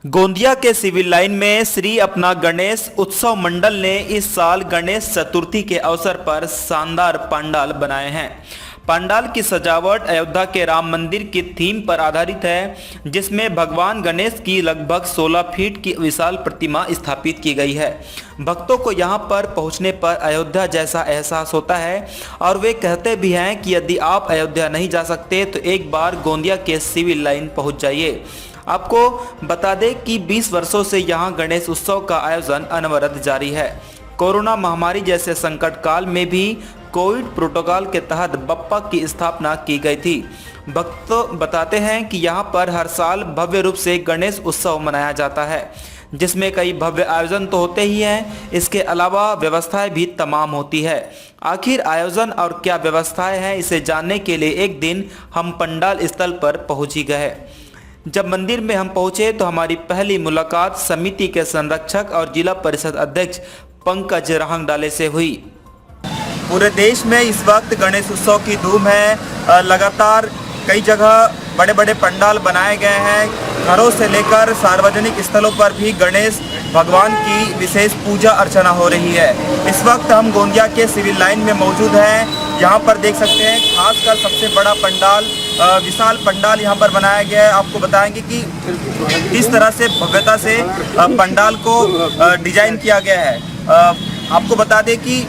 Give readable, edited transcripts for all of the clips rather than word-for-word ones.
गोंदिया के civil line में श्री अपना गणेश उत्सव मंडल ने इस साल गणेश चतुर्थी के अवसर पर शानदार पंडाल बनाए हैं। पंडाल की सजावट अयोध्या के राम मंदिर की थीम पर आधारित है, जिसमें भगवान गणेश की लगभग 16 फीट की विशाल प्रतिमा स्थापित की गई है। भक्तों को यहां पर पहुंचने पर अयोध्या जैसा एहसास होता है और वे कहते भी हैं कि यदि आप अयोध्या नहीं जा सकते तो एक बार गोंदिया के सिविल लाइन पहुंच जाइए। आपको बता दें कि 20 वर्षों से यहां गणेश उत्सव का आयोजन अनवरत जारी है। कोरोना महामारी जैसे संकट काल में भी कोविड प्रोटोकॉल के तहत बप्पा की स्थापना की गई थी। भक्त बताते हैं कि यहां पर हर साल भव्य रूप से गणेश उत्सव मनाया जाता है, जिसमें कई भव्य आयोजन तो होते ही हैं, इसके अलावा व्यवस्थाएं भी तमाम होती है। आखिर आयोजन और क्या व्यवस्थाएं हैं, इसे जानने के लिए एक दिन हम पंडाल स्थल पर पहुंच ही गए। जब मंदिर में हम पहुंचे तो हमारी पहली मुलाकात समिति के संरक्षक और जिला परिषद अध्यक्ष पंकज राहंगडाले से हुई। पूरे देश में इस वक्त गणेश उत्सव की धूम है। लगातार कई जगह बड़े बड़े पंडाल बनाए गए हैं। घरों से लेकर सार्वजनिक स्थलों पर भी गणेश भगवान की विशेष पूजा अर्चना हो रही है। इस वक्त हम गोंदिया के सिविल लाइन में मौजूद हैं। यहाँ पर देख सकते हैं खासकर सबसे बड़ा पंडाल, विशाल पंडाल यहाँ पर बनाया गया है। आपको बताएंगे कि किस तरह से भव्यता से पंडाल को डिजाइन किया गया है। आपको बता दें कि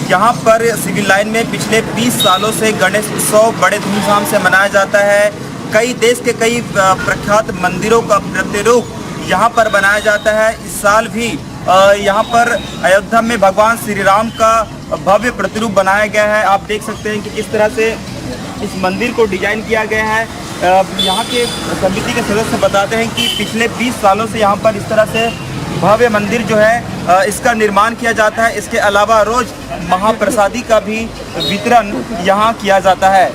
यहाँ पर सिविल लाइन में पिछले 20 सालों से गणेश उत्सव बड़े धूमधाम से मनाया जाता है। कई देश के कई प्रख्यात मंदिरों का प्रतिरूप यहाँ पर बनाया जाता है। इस साल भी यहाँ पर अयोध्या में भगवान श्री राम का भव्य प्रतिरूप बनाया गया है। आप देख सकते हैं कि किस तरह से इस मंदिर को डिजाइन किया गया है। यहाँ के समिति के सदस्य बताते हैं कि पिछले 20 सालों से यहाँ पर इस तरह से भव्य मंदिर जो है इसका निर्माण किया जाता है। इसके अलावा रोज महाप्रसादी का भी वितरण यहाँ किया जाता है।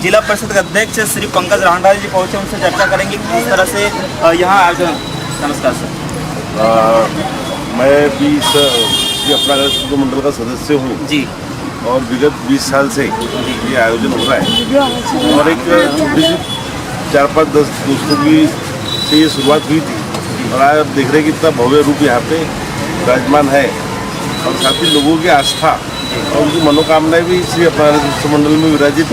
जिला परिषद के अध्यक्ष श्री पंकज राहंगडाले जी पहुँचे, उनसे चर्चा करेंगे कि किस तरह से यहाँ आयोजन। नमस्कार सर। मैं भी अपना गणेश मंडल का सदस्य हूँ जी, और विगत 20 साल से ये आयोजन हो रहा है। और एक छोटी सी 4-5-10 दोस्तों की से ये शुरुआत हुई थी, और आज आप देख रहे हैं कि इतना भव्य रूप यहाँ पे विराजमान है। और साथ ही लोगों की आस्था और उनकी मनोकामनाएं भी इसी अपना गणेश मंडल में विराजित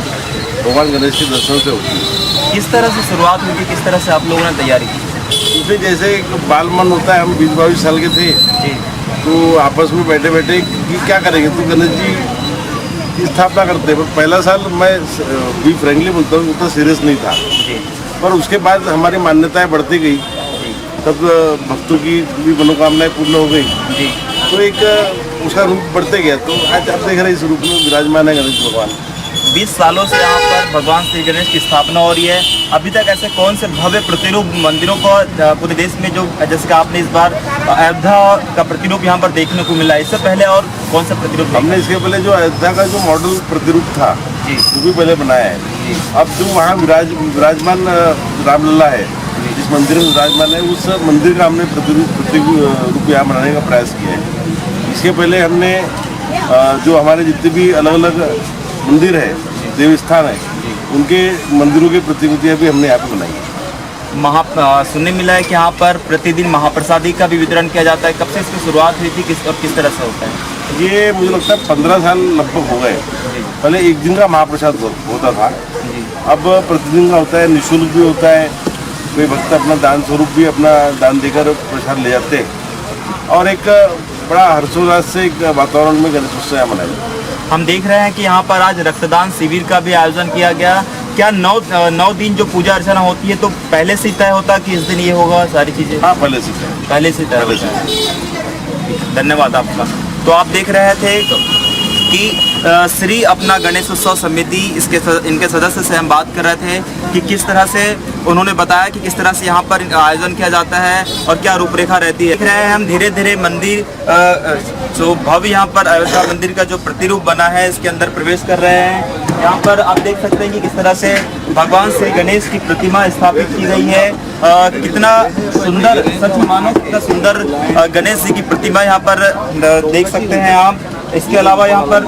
भगवान गणेश के दर्शन से होती है। किस तरह से शुरुआत हुई थी, किस तरह से आप लोगों ने तैयारी की? उसमें जैसे एक बाल मन होता है, हम 20-22 साल के थे जी, तो आपस में बैठे बैठे कि क्या करेंगे, तो गणेश जी की स्थापना करते हैं। पर पहला साल मैं भी फ्रेंकली बोलता हूँ उतना सीरियस नहीं था जी। पर उसके बाद हमारी मान्यताएं बढ़ती गई, तब भक्तों की भी मनोकामनाएं पूर्ण हो गई जी, तो एक उसका रूप बढ़ते गया। तो आज आप देख रहे हैं इस रूप में विराजमान है गणेश भगवान। 20 सालों से यहाँ पर भगवान श्री गणेश की स्थापना हो रही है। अभी तक ऐसे कौन से भव्य प्रतिरूप मंदिरों को पूरे देश में, जो जैसे कि आपने इस बार अयोध्या का प्रतिरूप यहाँ पर देखने को मिला, इससे पहले और कौन सा प्रतिरूप? हमने इसके पहले जो अयोध्या का जो मॉडल प्रतिरूप था जी, वो भी पहले बनाया है जी। अब जो वहाँ विराजमान रामलला है, जिस मंदिर में विराजमान है, उस मंदिर का हमने प्रतिरूप यहाँ बनाने का प्रयास किया है। इसके पहले हमने जो हमारे जितने भी अलग अलग मंदिर है, देव स्थान है, उनके मंदिरों की प्रतिकृतियाँ भी हमने यहाँ पे बनाई। सुनने मिला है कि यहाँ पर प्रतिदिन महाप्रसादी का भी वितरण किया जाता है। कब से इसकी शुरुआत हुई थी, किस तरह से होता है? ये मुझे लगता है 15 साल लगभग हो गए। पहले एक दिन का महाप्रसाद होता था, अब प्रतिदिन का होता है, निःशुल्क भी होता है। कोई भक्त अपना दान स्वरूप भी अपना दान देकर प्रसाद ले जाते हैं, और एक बड़ा हर्षोल्लास से एक वातावरण में गणेश उत्सव मनाया। हम देख रहे हैं कि यहाँ पर आज रक्तदान शिविर का भी आयोजन किया गया। क्या 9 दिन जो पूजा अर्चना होती है तो पहले से तय होता कि इस दिन ये होगा सारी चीज़ें? हाँ, पहले से तय। धन्यवाद आपका। तो आप देख रहे थे कि श्री अपना गणेश उत्सव समिति इनके सदस्य से हम बात कर रहे थे कि किस तरह से उन्होंने बताया कि किस तरह से यहाँ पर आयोजन किया जाता है और क्या रूपरेखा रहती है। देख रहे हैं हम धीरे धीरे मंदिर जो भव्य यहाँ पर अयोध्या मंदिर का जो प्रतिरूप बना है, इसके अंदर प्रवेश कर रहे हैं। यहाँ पर आप देख सकते हैं कि किस तरह से भगवान श्री गणेश की प्रतिमा स्थापित की गई है। कितना सुंदर, सच मानो कितना सुंदर गणेश जी की प्रतिमा यहाँ पर देख सकते हैं आप। इसके अलावा यहाँ पर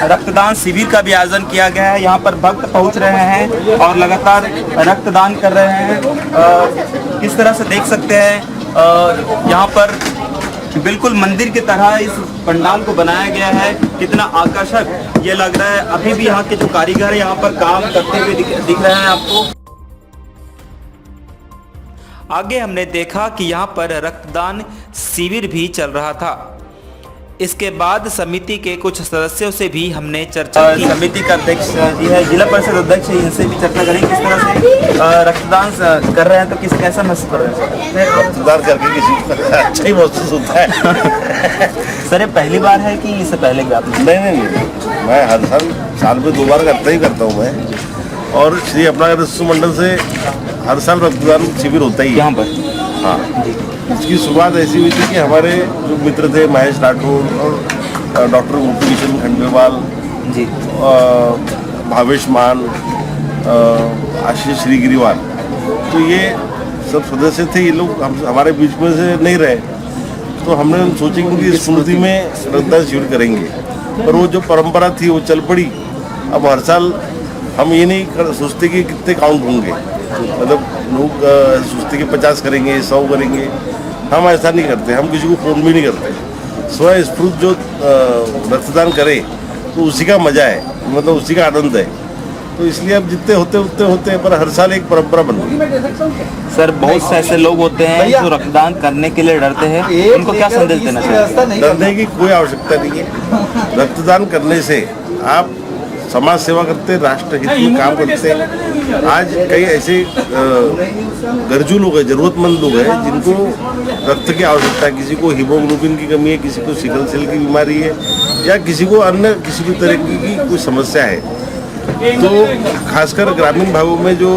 रक्तदान शिविर का भी आयोजन किया गया है। यहाँ पर भक्त पहुँच रहे हैं और लगातार रक्तदान कर रहे हैं। किस तरह से देख सकते हैं यहाँ पर बिल्कुल मंदिर की तरह इस पंडाल को बनाया गया है। कितना आकर्षक ये लग रहा है। अभी भी यहाँ के जो कारीगर यहाँ पर काम करते हुए दिख रहे हैं आपको। आगे हमने देखा कि यहाँ पर रक्तदान शिविर भी चल रहा था। इसके बाद समिति के कुछ सदस्यों से भी हमने चर्चा की। समिति का अध्यक्ष जी है, जिला परिषद अध्यक्ष है, इनसे भी चर्चा करें किस तरह से रक्तदान कर रहे हैं, तो कैसा महसूस कर रहे हैं? रक्तदान करके किसी को अच्छा ही महसूस होता है। सर, ये पहली बार है कि इससे पहले भी आपने? नहीं, मैं हर साल में 2 बार करता हूँ मैं। और श्री अपना शिशु मंडल से हर साल रक्तदान शिविर होता ही है यहाँ पर। हाँ, इसकी शुरुआत ऐसी हुई थी कि हमारे जो मित्र थे महेश राठौर और डॉक्टर गोपी किशन खंडेलवाल जी, भावेश मान, आशीष श्रीगिरीवाल, तो ये सब सदस्य थे। ये लोग हमारे बीच में से नहीं रहे, तो हमने सोचे कि उनकी स्मृति में रक्तदान शिविर करेंगे। पर वो जो परंपरा थी वो चल पड़ी। अब हर साल हम ये नहीं सोचते कि कितने काउंट होंगे, मतलब लोग सोचते कि 50 करेंगे, 100 करेंगे। हम ऐसा नहीं करते, हम किसी को फोन भी नहीं करते। स्वयं स्फूर्त जो रक्तदान करे तो उसी का मजा है, मतलब उसी का आनंद है। तो इसलिए अब जितने होते उतने होते हैं, पर हर साल एक परंपरा बन गई। सर, बहुत से ऐसे लोग होते हैं जो रक्तदान करने के लिए डरते हैं, उनको क्या संदेश देना चाहिए? डरने की कोई आवश्यकता नहीं है। रक्तदान करने से आप समाज सेवा करते, राष्ट्र हित में काम करते हैं। आज कई ऐसे गरजू लोग हैं, जरूरतमंद लोग हैं, जिनको रक्त की आवश्यकता है। किसी को हीमोग्लोबिन की कमी है, किसी को सिकल सेल की बीमारी है, या किसी को अन्य किसी भी तरह की कोई समस्या है। तो खासकर ग्रामीण भागों में जो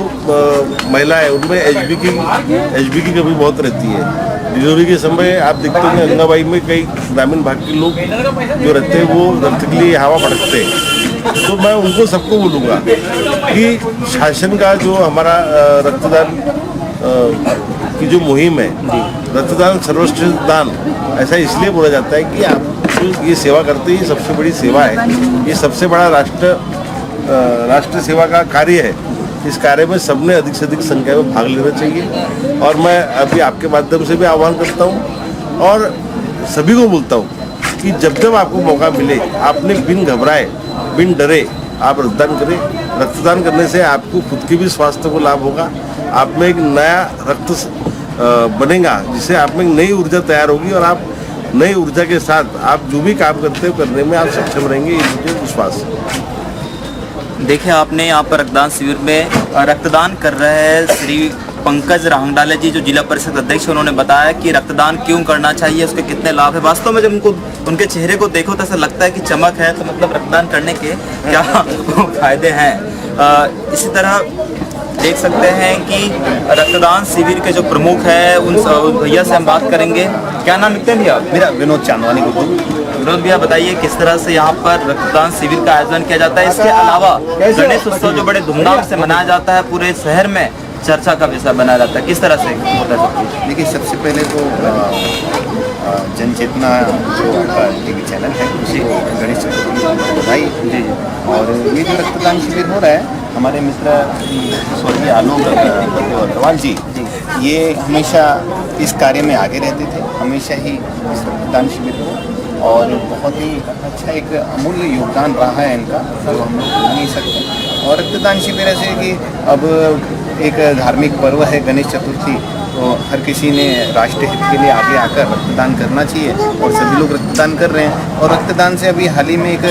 महिला है, उनमें एचबी की कमी बहुत रहती है। डिलीवरी के समय आप देखते हैं गंगाबाई में कई ग्रामीण भाग के लोग जो रहते हैं वो रक्त के लिए हवा भटकते हैं। तो मैं उनको सबको बोलूँगा कि शासन का जो हमारा रक्तदान की जो मुहिम है, रक्तदान सर्वश्रेष्ठ दान, ऐसा इसलिए बोला जाता है कि आप ये सेवा करते हैं, ये सबसे बड़ी सेवा है। ये सबसे बड़ा राष्ट्र सेवा का कार्य है। इस कार्य में सबने अधिक से अधिक संख्या में भाग लेना चाहिए। और मैं अभी आपके माध्यम से भी आह्वान करता हूँ और सभी को बोलता हूँ कि जब जब आपको मौका मिले, आपने बिन घबराए, बिन डरे आप रक्तदान करें। रक्तदान करने से आपको खुद के भी स्वास्थ्य को लाभ होगा। आप में एक नया रक्त बनेगा, जिससे आप में एक नई ऊर्जा तैयार होगी, और आप नई ऊर्जा के साथ आप जो भी काम करते हो करने में आप सक्षम रहेंगे, ये मुझे विश्वास है। देखिए, आपने यहाँ पर रक्तदान शिविर में रक्तदान कर रहे हैं श्री पंकज रांगडाले जी, जो जिला परिषद अध्यक्ष, उन्होंने बताया कि रक्तदान क्यों करना चाहिए, उसके कितने लाभ है। वास्तव में जब उनके चेहरे को देखो तो ऐसा लगता है कि चमक है, तो मतलब रक्तदान करने के क्या फायदे हैं। इसी तरह देख सकते हैं कि रक्तदान शिविर के जो प्रमुख है उन भैया से हम बात करेंगे। क्या नाम लिखते हैं भैया? मेरा विनोद चांदवानी गुड्डू। विनोद भैया, बताइए किस तरह से यहाँ पर रक्तदान शिविर का आयोजन किया जाता है। इसके अलावा गणेश उत्सव जो बड़े धूमधाम से मनाया जाता है, पूरे शहर में चर्चा का विषय बनाया जाता है, किस तरह से होता है? देखिए, सबसे पहले तो जन चेतना जो आपका टीवी चैनल है, उसे गणेश चतुर्थी की बधाई। और ये जो रक्तदान शिविर हो रहा है, हमारे मित्र स्वर्गीय आलोक अग्रवाल जी, ये हमेशा इस कार्य में आगे रहते थे। हमेशा ही इस रक्तदान शिविर को, और बहुत ही अच्छा एक अमूल्य योगदान रहा है इनका, जो हम लोग भूल नहीं सकते। और रक्तदान शिविर ऐसे कि अब एक धार्मिक पर्व है गणेश चतुर्थी, तो हर किसी ने राष्ट्र हित के लिए आगे आकर रक्तदान करना चाहिए, और सभी लोग रक्तदान कर रहे हैं। और रक्तदान से अभी हाल ही में एक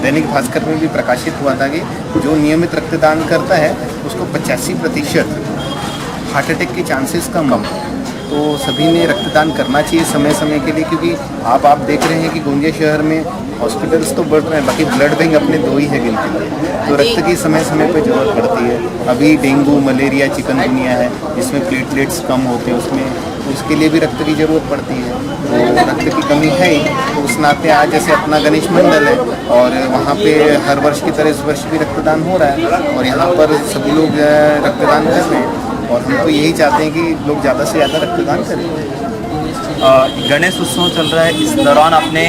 दैनिक भास्कर में भी प्रकाशित हुआ था कि जो नियमित रक्तदान करता है उसको 85% हार्ट अटैक के चांसेस कम है। तो सभी ने रक्तदान करना चाहिए समय समय के लिए, क्योंकि आप देख रहे हैं कि गोंदिया शहर में हॉस्पिटल्स तो बढ़ रहे हैं, बाकी ब्लड बैंक अपने 2 ही है गिनती में। तो रक्त की समय समय पर जरूरत पड़ती है। अभी डेंगू, मलेरिया, चिकनगुनिया है, जिसमें प्लेटलेट्स कम होते हैं, उसके लिए भी रक्त की ज़रूरत पड़ती है। तो रक्त की कमी है ही, तो उस नाते आज जैसे अपना गणेश मंडल है, और वहाँ पे हर वर्ष की तरह इस वर्ष भी रक्तदान हो रहा है, और यहाँ पर सभी लोग रक्तदान कर रहे हैं। और हम तो यही चाहते हैं कि लोग ज़्यादा से ज़्यादा रक्तदान करें। गणेश उत्सव चल रहा है, इस दौरान आपने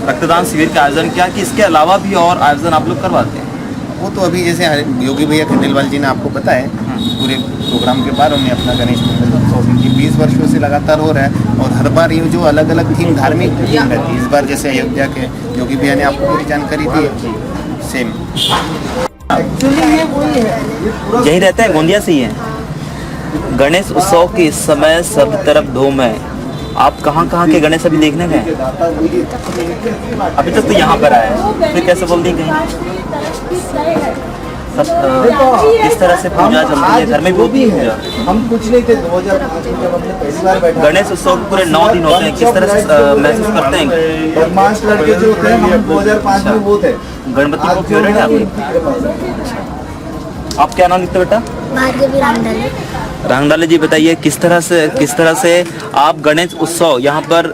रक्तदान शिविर का आयोजन किया कि इसके अलावा भी और आयोजन आप लोग करवाते हैं? वो तो अभी जैसे योगी भैया खंडेलवाल जी ने आपको बताया, पूरे प्रोग्राम के बाद उन्हें अपना गणेश मंडल उत्सव की 20 वर्षों से लगातार हो रहा है और हर बार ये जो अलग अलग थीम, धार्मिक थीम रहती है। इस बार जैसे अयोध्या के योगी भैया ने आपको पूरी जानकारी दी है, सेम यही रहते हैं, गोंदिया से ही है। गणेश उत्सव के इस समय सब तरफ धूम है। आप कहाँ कहाँ के गणेश अभी देखने गए? अभी तक तो यहाँ पर आए, फिर कैसे बोल दी कहीं? इस तरह से पूजा चलती है, घर में भी पूजा। हम कुछ नहीं थे 2025 जब हमने पहली बार बैठा। गणेश उत्सव पूरे 9 दिन होते हैं, किस तरह से महसूस करते हैं? बदमाश लड़के जो होते हैं, हम 2005 में वो थे। गणपति को फेवरेट है आपके? आप क्या नाम लिखते बेटा? भार्गवी रामडाले। रामडाले जी, बताइए किस तरह से आप गणेश उत्सव यहाँ पर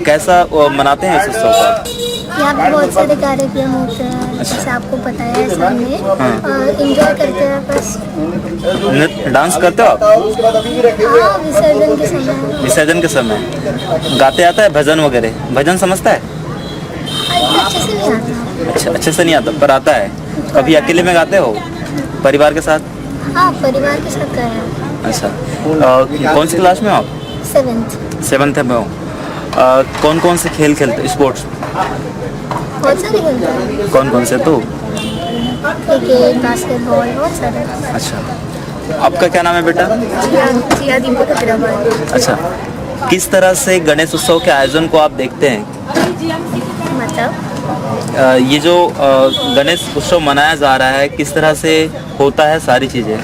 कैसा मनाते हैं इस उत्सव का? यहाँ पे बहुत सारे कार्यक्रम होते हैं, जैसे आपको पता है, सबने एंजॉय करते हैं बस। नृत्य डांस करते हो आप? हाँ, विसर्जन के समय। विसर्जन के समय गाते आता है भजन वगैरह? भजन समझता है? अच्छे से नहीं आता। अच्छा, अच्छे से नहीं आता पर आता है। कभी अकेले में गाते हो, परिवार के साथ? हाँ, परिवार के साथ गए हैं। अच्छा, कौन सी क्लास में हो आप? 7th में हो। कौन कौन से खेल खेलते, स्पोर्ट्स? बहुत सारे खेलते हैं। कौन कौन से? तो क्रिकेट, बास्केटबॉल, बहुत सारे। अच्छा, आपका क्या नाम है बेटा? जिया दीपक अग्रवाल। अच्छा, किस तरह से गणेश उत्सव के आयोजन को आप देखते हैं? मतलब ये जो गणेश उत्सव मनाया जा रहा है, किस तरह से होता है, सारी चीज़ें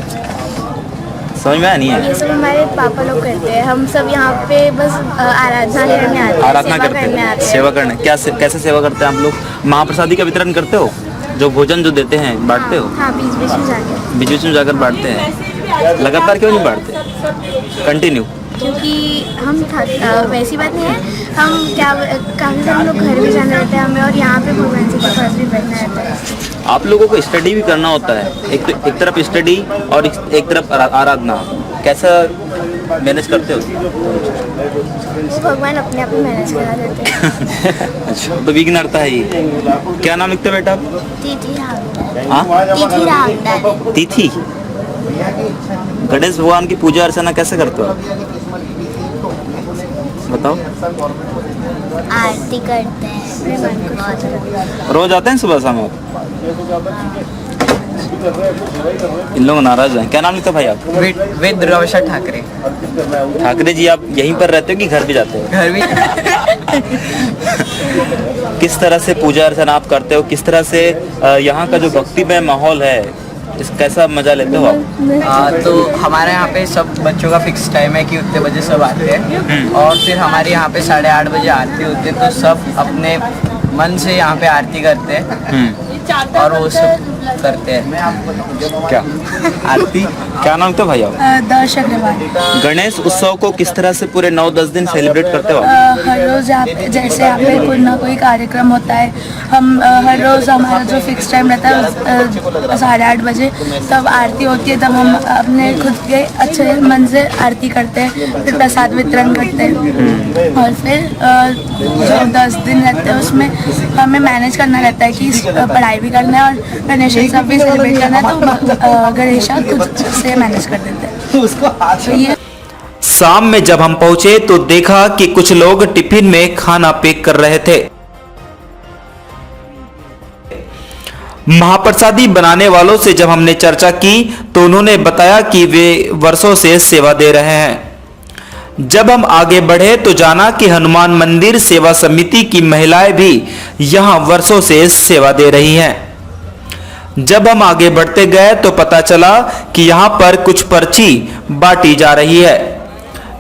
समझ में नहीं है? ये सब हमारे पापा लोग करते हैं, हम सब यहाँ पे बस आराधना करने आते हैं, आराधना करते हैं, सेवा करने। कैसे सेवा करते हैं आप लोग? महाप्रसादी का वितरण करते हो? जो भोजन जो देते हैं बांटते हो? हाँ, बीच बीच में जाके। बीच बीच में जाकर बांटते हैं। लगातार क्यों नहीं बांटते? कंटिन्यू? क्योंकि हम वैसी बात नहीं है, हम क्या काफ़ी सारे लोग घर भी जाना रहता है हमें, और यहाँ पे भगवान जी के पास भी बैठना रहता है। आप लोगों को स्टडी भी करना होता है, एक तरफ स्टडी और एक तरफ आराधना, कैसा मैनेज करते हो? वो भगवान अपने आप ही मैनेज करा देते हैं। अच्छा, तो विघ्नहर्ता है ये। क्या नाम लिखते हो बेटा? तिथि रावण। हाँ, तिथि रावण। तिथि। गणेश भगवान की पूजा अर्चना कैसे करते हो? बताओ। आरती करते हैं, रोज आते हैं सुबह शाम आप? इन लोग नाराज हैं। क्या नाम लिखते हो भाई आप? वेद दुर्गावशा ठाकरे। ठाकरे जी, आप यहीं पर रहते हो कि घर भी जाते हो? घर भी। किस तरह से पूजा अर्चना आप करते हो? किस तरह से यहाँ का जो भक्तिमय माहौल है, इस कैसा मजा लेते हो आप? तो हमारे यहाँ पे सब बच्चों का फिक्स टाइम है कि उतने बजे सब आते हैं, और फिर हमारे यहाँ पे 8:30 बजे आरती होती है, तो सब अपने मन से यहाँ पे आरती करते हैं और वो सब करते हैं। क्या आरती। क्या नाम तो भाई आप? दर्श अग्रवाल। गणेश उत्सव को किस तरह से पूरे 9-10 दिन सेलिब्रेट करते हो आप? हर रोज़ जैसे यहाँ पे कोई ना कोई कार्यक्रम होता है, हम हर रोज़ हमारा जो फिक्स टाइम रहता है 8:30 बजे, तब आरती होती है, तब हम अपने खुद के अच्छे मन से आरती करते हैं, फिर प्रसाद वितरण करते हैं, और फिर जो 10 दिन रहते हैं उसमें हमें मैनेज करना रहता है कि पढ़ाई भी करना है और गणेश उत्सव भी सेलिब्रेट करना है, तो गणेश खुद से मैनेज कर देते हैं। तो ये शाम में जब हम पहुंचे तो देखा कि कुछ लोग टिफिन में खाना पैक कर रहे थे। महाप्रसादी बनाने वालों से जब हमने चर्चा की तो उन्होंने बताया कि वे वर्षों से सेवा दे रहे हैं। जब हम आगे बढ़े तो जाना कि हनुमान मंदिर सेवा समिति की महिलाएं भी यहां वर्षों से सेवा दे रही हैं। जब हम आगे बढ़ते गए तो पता चला कि यहां पर कुछ पर्ची बांटी जा रही है।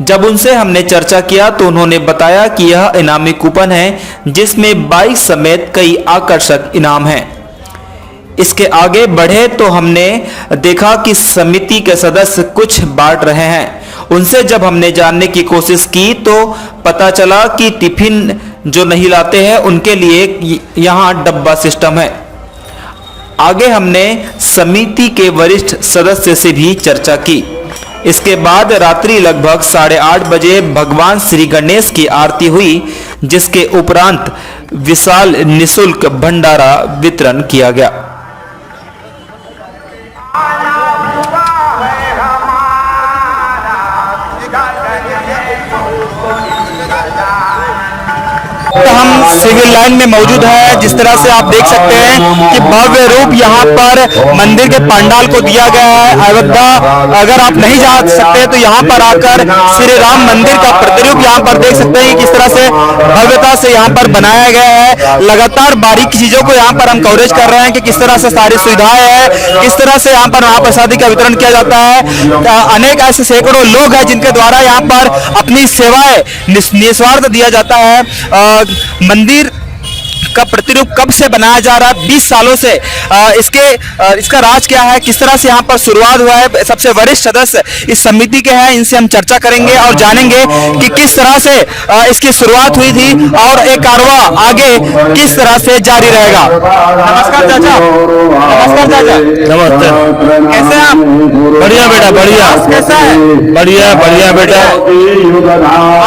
जब उनसे हमने चर्चा किया तो उन्होंने बताया कि यह इनामी कूपन है जिसमें बाइक समेत कई आकर्षक इनाम हैं। इसके आगे बढ़े तो हमने देखा कि समिति के सदस्य कुछ बांट रहे हैं। उनसे जब हमने जानने की कोशिश की तो पता चला कि टिफिन जो नहीं लाते हैं उनके लिए यहाँ डब्बा सिस्टम है। आगे हमने समिति के वरिष्ठ सदस्य से भी चर्चा की। इसके बाद रात्रि लगभग 8:30 बजे भगवान श्री गणेश की आरती हुई, जिसके उपरांत विशाल निशुल्क भंडारा वितरण किया गया। तो हम सिविल लाइन में मौजूद है। जिस तरह से आप देख सकते हैं कि भव्य रूप यहाँ पर मंदिर के पंडाल को दिया गया है। अयोध्या अगर आप नहीं जा सकते तो यहाँ पर आकर श्री राम मंदिर का प्रतिरूप यहाँ पर देख सकते हैं किस तरह से भव्यता से यहाँ पर बनाया गया है। लगातार बारीक चीजों को यहाँ पर हम कवरेज कर रहे हैं कि किस तरह से सारी सुविधाएं हैं, किस तरह से यहाँ पर महाप्रसादी का वितरण किया जाता है। अनेक ऐसे सैकड़ों लोग हैं जिनके द्वारा यहाँ पर अपनी सेवाएं निस्वार्थ दिया जाता है। मंदिर का प्रतिरूप कब से बनाया जा रहा है? 20 सालों से। इसका राज क्या है, किस तरह से यहाँ पर शुरुआत हुआ है? सबसे वरिष्ठ सदस्य इस समिति के हैं, इनसे हम चर्चा करेंगे और जानेंगे कि किस तरह से इसकी शुरुआत हुई थी और एक कारवा आगे किस तरह से जारी रहेगा। नमस्कार चाचा। नमस्कार चाचा। नमस्ते। कैसे हैं आप? बढ़िया बेटा, बढ़िया। कैसा है? बढ़िया बढ़िया बेटा।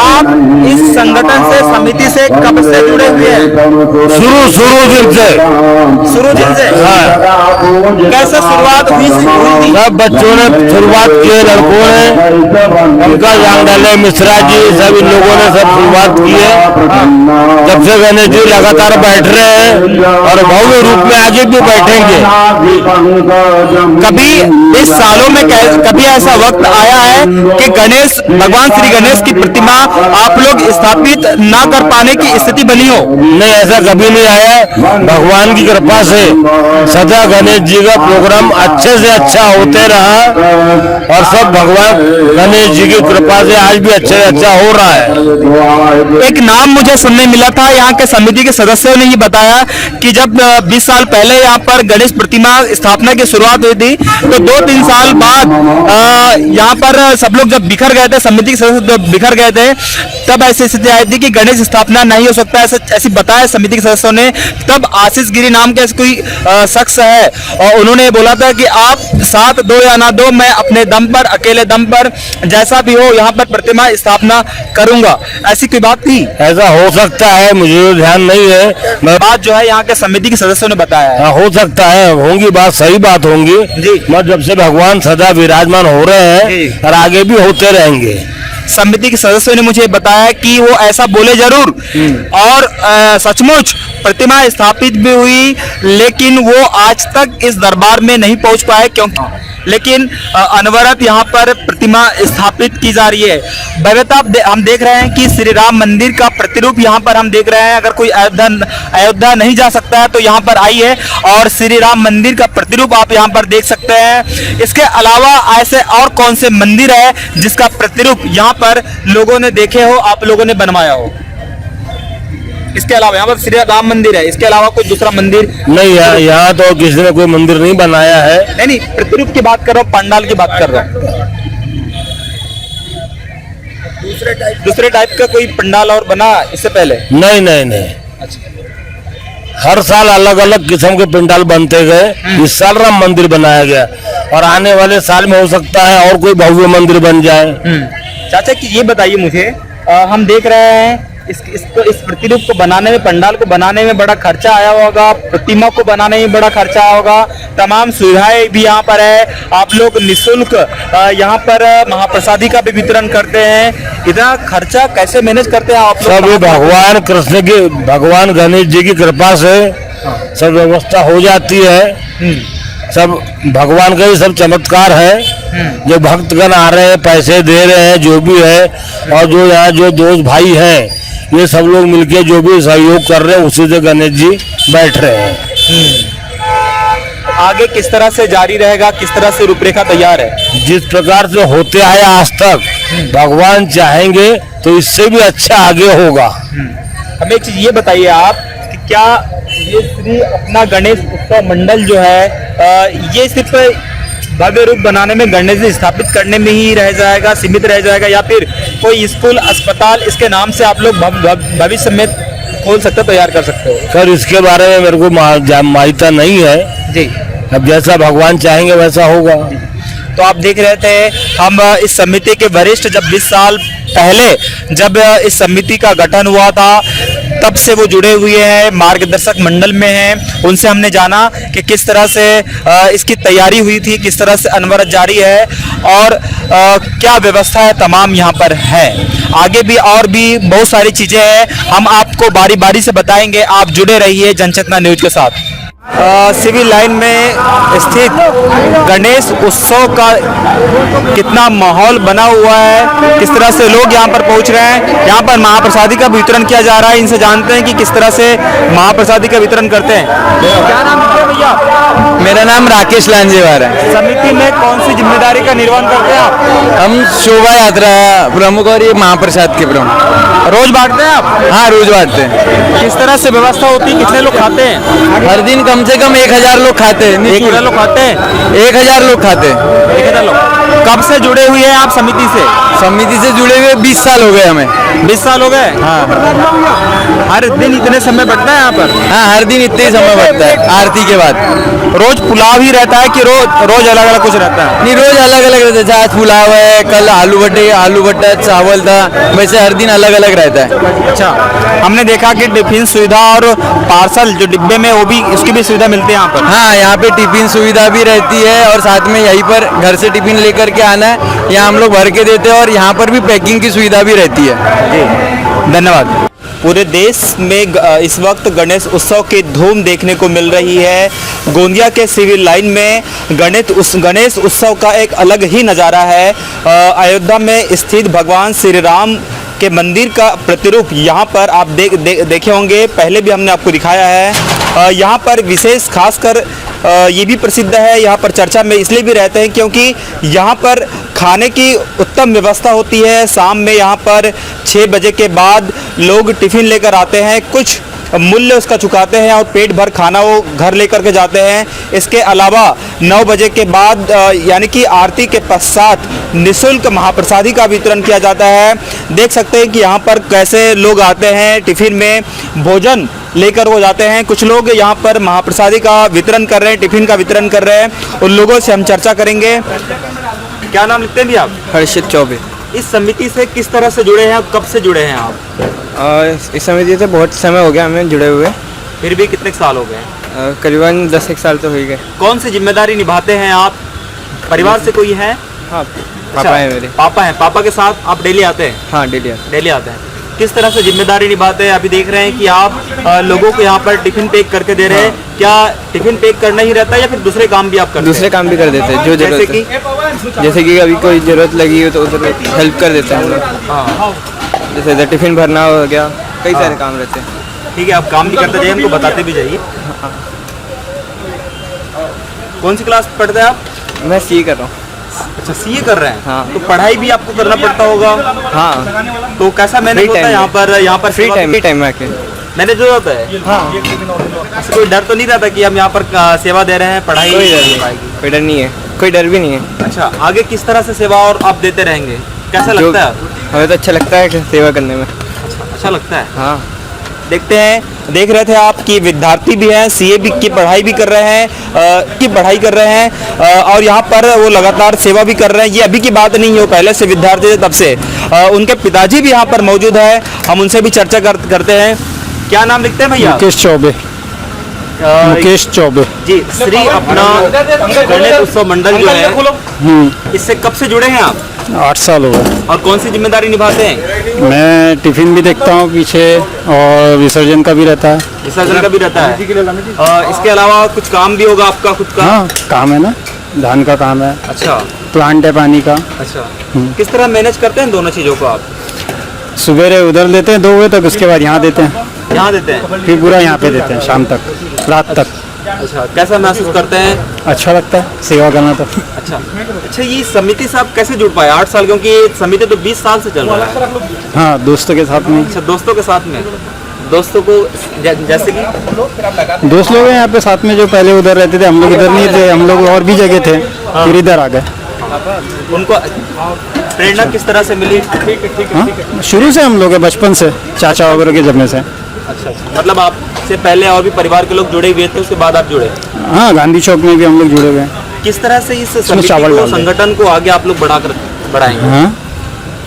आप इस संगठन से, समिति से कब से जुड़े हुए हैं? शुरू दिन से। शुरू दिन से? हाँ। कैसे शुरुआत हुई थी? सब बच्चों ने शुरुआत की, लड़कों ने, उनका जांगडाले मिश्रा जी, सभी लोगों ने सब शुरुआत की है। जब से गणेश जी लगातार बैठ रहे हैं और भव्य रूप में आगे भी बैठेंगे। कभी इस सालों में कभी ऐसा वक्त आया है कि गणेश, भगवान श्री गणेश की प्रतिमा आप लोग स्थापित ना कर पाने की स्थिति बनी हो? नहीं, ऐसा कभी नहीं आया। भगवान की कृपा से सदा गणेश जी का प्रोग्राम अच्छे से अच्छा होते रहा और सब भगवान गणेश जी की कृपा से आज भी अच्छे से अच्छा हो रहा है। एक नाम मुझे सुनने मिला था, यहाँ के समिति के सदस्यों ने ये बताया कि जब 20 साल पहले यहाँ पर गणेश प्रतिमा स्थापना की शुरुआत हुई थी तो 2-3 साल बाद यहाँ पर सब लोग जब बिखर गए थे, समिति के सदस्य जब बिखर गए थे, तब ऐसी स्थिति आई थी कि गणेश स्थापना नहीं हो सकता, ऐसी बताया समिति के सदस्यों ने। तब आशीष गिरी नाम के कोई शख्स है और उन्होंने बोला था कि आप साथ दो या ना दो, मैं अपने दम पर, अकेले दम पर, जैसा भी हो यहाँ पर प्रतिमा स्थापना करूंगा। ऐसी कोई बात थी? ऐसा हो सकता है, मुझे ध्यान नहीं है। बात जो है यहाँ के समिति के सदस्यों ने बताया है। हो सकता है, होंगी बात, सही बात होंगी जी। मगर जब से भगवान सदा विराजमान हो रहे हैं और आगे भी होते रहेंगे। समिति के सदस्यों ने मुझे बताया कि वो ऐसा बोले जरूर और सचमुच प्रतिमा स्थापित भी हुई, लेकिन वो आज तक इस दरबार में नहीं पहुंच पाए क्योंकि लेकिन अनवरत यहाँ पर प्रतिमा स्थापित की जा रही है। भव्यता हम देख रहे हैं कि श्री राम मंदिर का प्रतिरूप यहाँ पर हम देख रहे हैं। अगर कोई अयोध्या नहीं जा सकता है तो यहाँ पर आइए और श्री राम मंदिर का प्रतिरूप आप यहाँ पर देख सकते हैं। इसके अलावा ऐसे और कौन से मंदिर है जिसका प्रतिरूप यहाँ पर लोगों ने देखे हो, आप लोगों ने बनवाया हो? इसके अलावा यहाँ पर श्री राम मंदिर है, इसके अलावा कोई दूसरा मंदिर नहीं है। यहाँ तो किसी ने कोई मंदिर नहीं बनाया है। नहीं, प्रतिरूप की बात कर रहा हूँ, पंडाल की बात कर रहा हूँ। दूसरे टाइप का कोई पंडाल और बना इससे पहले? नहीं। हर साल अलग अलग किस्म के पंडाल बनते गए। इस साल राम मंदिर बनाया गया और आने वाले साल में हो सकता है और कोई भव्य मंदिर बन जाए। चाचा कि ये बताइए मुझे, हम देख रहे हैं इस प्रतिरूप को बनाने में, पंडाल को बनाने में बड़ा खर्चा आया होगा, प्रतिमा को बनाने में बड़ा खर्चा आया होगा, तमाम सुविधाएं भी यहाँ पर है, आप लोग निःशुल्क यहाँ पर महाप्रसादी का भी वितरण करते हैं। इतना खर्चा कैसे मैनेज करते हैं आप लोग? सब भगवान कृष्ण की, भगवान गणेश जी की कृपा से सब व्यवस्था हो जाती है। सब भगवान का ही सब चमत्कार है। जो भक्तगण आ रहे हैं, पैसे दे रहे हैं, जो भी है, और जो यहाँ जो दोस्त भाई हैं, ये सब लोग मिलके जो भी सहयोग कर रहे हैं उसी से गणेश जी बैठ रहे हैं। आगे किस तरह से जारी रहेगा, किस तरह से रूपरेखा तैयार है? जिस प्रकार से होते आए आज तक, भगवान चाहेंगे तो इससे भी अच्छा आगे होगा। हमें एक चीज ये बताइए आप कि क्या ये श्री अपना गणेश उत्सव मंडल जो है ये सिर्फ भव्य रूप बनाने में, गणेश जी स्थापित करने में ही रह जाएगा, सीमित रह जाएगा, या फिर कोई स्कूल, अस्पताल इसके नाम से आप लोग भविष्य में खोल सकते, तैयार कर सकते हो? सर इसके बारे में मेरे को माहिती नहीं है जी। अब जैसा भगवान चाहेंगे वैसा होगा। तो आप देख रहे थे हम इस समिति के वरिष्ठ जब 20 साल पहले जब इस समिति का गठन हुआ था तब से वो जुड़े हुए हैं, मार्गदर्शक मंडल में हैं। उनसे हमने जाना कि किस तरह से इसकी तैयारी हुई थी, किस तरह से अनवरत जारी है और क्या व्यवस्था है तमाम यहाँ पर है। आगे भी और भी बहुत सारी चीजें हैं, हम आपको बारी बारी से बताएंगे। आप जुड़े रहिए जनचेतना न्यूज के साथ। सिविल लाइन में स्थित गणेश उत्सव का कितना माहौल बना हुआ है, किस तरह से लोग यहाँ पर पहुँच रहे हैं। यहाँ पर महाप्रसादी का वितरण किया जा रहा है, इनसे जानते हैं कि किस तरह से महाप्रसादी का वितरण करते हैं। क्या नाम है भैया? मेरा नाम राकेश लांजेवार है। समिति में कौन सी जिम्मेदारी का निर्वहन करते हैं आप? हम शोभा यात्रा प्रमुख और ये महाप्रसाद के प्रमुख। रोज बांटते हैं आप? हाँ, रोज बांटते हैं। किस तरह से व्यवस्था होती है, कितने लोग खाते हैं? हर दिन कम से कम 1000 लोग खाते हैं। 1000 लोग खाते हैं? 1000 लोग खाते हैं। 1000 लोग। कब से जुड़े हुए हैं आप समिति से? समिति से जुड़े हुए 20 साल हो गए हमें। 20 साल हो गए? हाँ। हर दिन इतने समय बैठना है यहाँ पर? हाँ, हर दिन इतने ही समय बैठता है आरती के बाद। रोज पुलाव ही रहता है कि रोज अलग अलग कुछ रहता है? नहीं, रोज अलग अलग रहता है। आज पुलाव है, कल आलू भट्टा चावल था, वैसे हर दिन अलग अलग रहता है। अच्छा, हमने देखा कि टिफिन सुविधा और पार्सल जो डिब्बे में वो भी उसकी भी सुविधा मिलती है यहाँ पर? हाँ, यहाँ पे टिफिन सुविधा भी रहती है और साथ में यहीं पर घर से टिफिन लेकर के आना है, यहाँ हम लोग भर के देते हैं और यहाँ पर भी पैकिंग की सुविधा भी रहती है। जी, धन्यवाद। पूरे देश में इस वक्त गणेश उत्सव की धूम देखने को मिल रही है। गोंदिया के सिविल लाइन में गणेश उत्सव का एक अलग ही नज़ारा है। अयोध्या में स्थित भगवान श्री राम के मंदिर का प्रतिरूप यहाँ पर आप देखे होंगे, पहले भी हमने आपको दिखाया है। यहाँ पर विशेष खासकर ये भी प्रसिद्ध है, यहाँ पर चर्चा में इसलिए भी रहते हैं क्योंकि यहाँ पर खाने की उत्तम व्यवस्था होती है। शाम में यहाँ पर 6 बजे के बाद लोग टिफ़िन लेकर आते हैं, कुछ मूल्य उसका चुकाते हैं और पेट भर खाना वो घर लेकर के जाते हैं। इसके अलावा 9 बजे के बाद यानी कि आरती के पश्चात निःशुल्क महाप्रसादी का वितरण किया जाता है। देख सकते हैं कि यहाँ पर कैसे लोग आते हैं, टिफ़िन में भोजन लेकर वो जाते हैं। कुछ लोग यहाँ पर महाप्रसादी का वितरण कर रहे हैं, टिफ़िन का वितरण कर रहे हैं। उन लोगों से हम चर्चा करेंगे। क्या नाम लिखते हैं भी आप? हर्षित चौबे। इस समिति से किस तरह से जुड़े हैं, कब से जुड़े हैं आप? इस समिति से बहुत समय हो गया हमें जुड़े हुए। फिर भी कितने साल हो गए? करीबन 10 साल तो हो ही गए। कौन सी जिम्मेदारी निभाते हैं आप? परिवार से कोई है? हाँ, अच्छा, पापा है मेरे। पापा हैं। पापा के साथ आप डेली आते हैं? हाँ, डेली डेली आते हैं। किस तरह से जिम्मेदारी निभाते हैं? अभी देख रहे हैं कि आप लोगों को यहाँ पर टिफिन पैक करके दे रहे हैं। क्या टिफिन पैक करना ही रहता है या फिर दूसरे काम भी आप करते हैं? दूसरे काम भी कर देते हैं जो जरूरत है। जैसे कि अभी कोई जरूरत लगी हो तो उधर हेल्प कर देते हैं हम लोग। हाँ, जैसे इधर टिफिन भरना हो गया, कई सारे काम रहते हैं। ठीक है, आप काम भी करते जाइए, हमको बताते भी जाइए। कौन सी क्लास पढ़ते हैं आप? मैं सी कर रहा हूँ। अच्छा, सीए कर रहे हैं? हाँ। तो पढ़ाई भी आपको करना पड़ता होगा? हाँ। तो कैसा मैनेज होता है यहाँ पर? फ्री टाइम में आके मैनेज हो जाता है? हाँ। ऐसे कोई डर तो नहीं रहता कि हम यहाँ पर सेवा दे रहे हैं, पढ़ाई कोई डर नहीं नहीं, पाएगी? कोई डर नहीं है, कोई डर भी नहीं है। अच्छा, आगे किस तरह से सेवा और आप देते रहेंगे, कैसा लगता है? हमें तो अच्छा लगता है सेवा करने में। अच्छा लगता है। हाँ, देखते हैं। देख रहे थे आप कि विद्यार्थी भी हैं, सीए की पढ़ाई भी कर रहे हैं, और यहाँ पर वो लगातार सेवा भी कर रहे हैं। ये अभी की बात नहीं है, वो पहले से विद्यार्थी थे तब से। उनके पिताजी भी यहाँ पर मौजूद है, हम उनसे भी चर्चा करते हैं। क्या नाम लिखते हैं भैया? मुकेश चौबे। मुकेश चौबे जी। श्री अपना गणेश उत्सव मंडल जो है, इससे कब से जुड़े हैं आप? 8 साल हो गए। और कौन सी जिम्मेदारी निभाते हैं? मैं टिफिन भी देखता हूँ पीछे और विसर्जन का भी रहता है। विसर्जन का भी रहता है। इसके अलावा कुछ काम भी होगा आपका खुद का? हाँ, काम है ना, धान का काम है। अच्छा, प्लांट है पानी का। अच्छा। किस तरह मैनेज करते हैं दोनों चीज़ों को आप? सुबह उधर देते हैं 2 बजे तक, उसके बाद यहाँ देते हैं, यहाँ देते हैं, फिर पूरा यहाँ पे देते हैं शाम तक, रात तक। अच्छा, कैसा महसूस करते हैं? अच्छा लगता है सेवा करना तो। अच्छा, ये समिति से आप कैसे जुड़ पाए 8 साल? क्योंकि समिति तो 20 साल से चल रहा है। हाँ, दोस्तों के साथ में। अच्छा, दोस्तों के साथ में। दोस्तों को जैसे कि दोस्त लोग हैं यहाँ पे साथ में, जो पहले उधर रहते थे, हम लोग इधर नहीं थे, हम लोग और भी जगह थे, फिर इधर आ गए। उनको प्रेरणा किस तरह से मिली? हाँ, शुरू से हम लोग हैं, बचपन से, चाचा वगैरह के जमाने से। अच्छा, मतलब आपसे पहले और भी परिवार के लोग जुड़े हुए थे, उसके बाद आप जुड़े? हाँ, गांधी चौक में भी हम लोग जुड़े हुए हैं। किस तरह से इस समिति चावल को, डाल दें। संगठन को आगे आप लोग बढ़ाएंगे? हाँ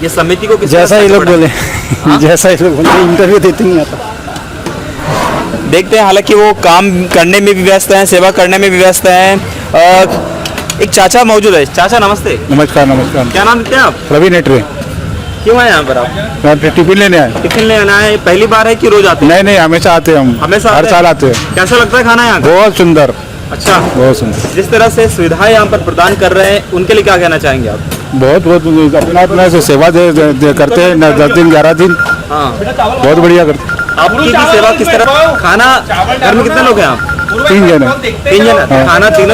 ये समिति को किस जैसा तरह ये से लोग बढ़ाएंगे? बोले जैसा ये लोग बोले इंटरव्यू देते नहीं आता। देखते हैं, हालांकि वो काम करने में भी व्यस्त हैं, सेवा करने में भी व्यस्त हैं। एक चाचा मौजूद है। चाचा नमस्ते, नमस्कार नमस्कार। क्या नाम लेते हैं आप? रवि नेटवे। क्यों आए यहाँ पर आप? मैं टिफिन लेने आए। टिफिन लेना है? पहली बार है कि रोज आते हैं? नहीं हमेशा आते हैं हम। हमेशा हर आते साल हैं? आते हैं। कैसा लगता है खाना यहाँ का? बहुत सुंदर, अच्छा, बहुत सुंदर। जिस तरह से सुविधाएं यहाँ पर प्रदान कर रहे हैं उनके लिए क्या कहना चाहेंगे आप? बहुत अपना से सेवा दे करते हैं 10 दिन 11 दिन, हाँ, बहुत बढ़िया करते हैं। आपकी भी सेवा किस तरह? खाना घर में कितने लोग हैं आप? 3 जन है। 3 जन? खाना 3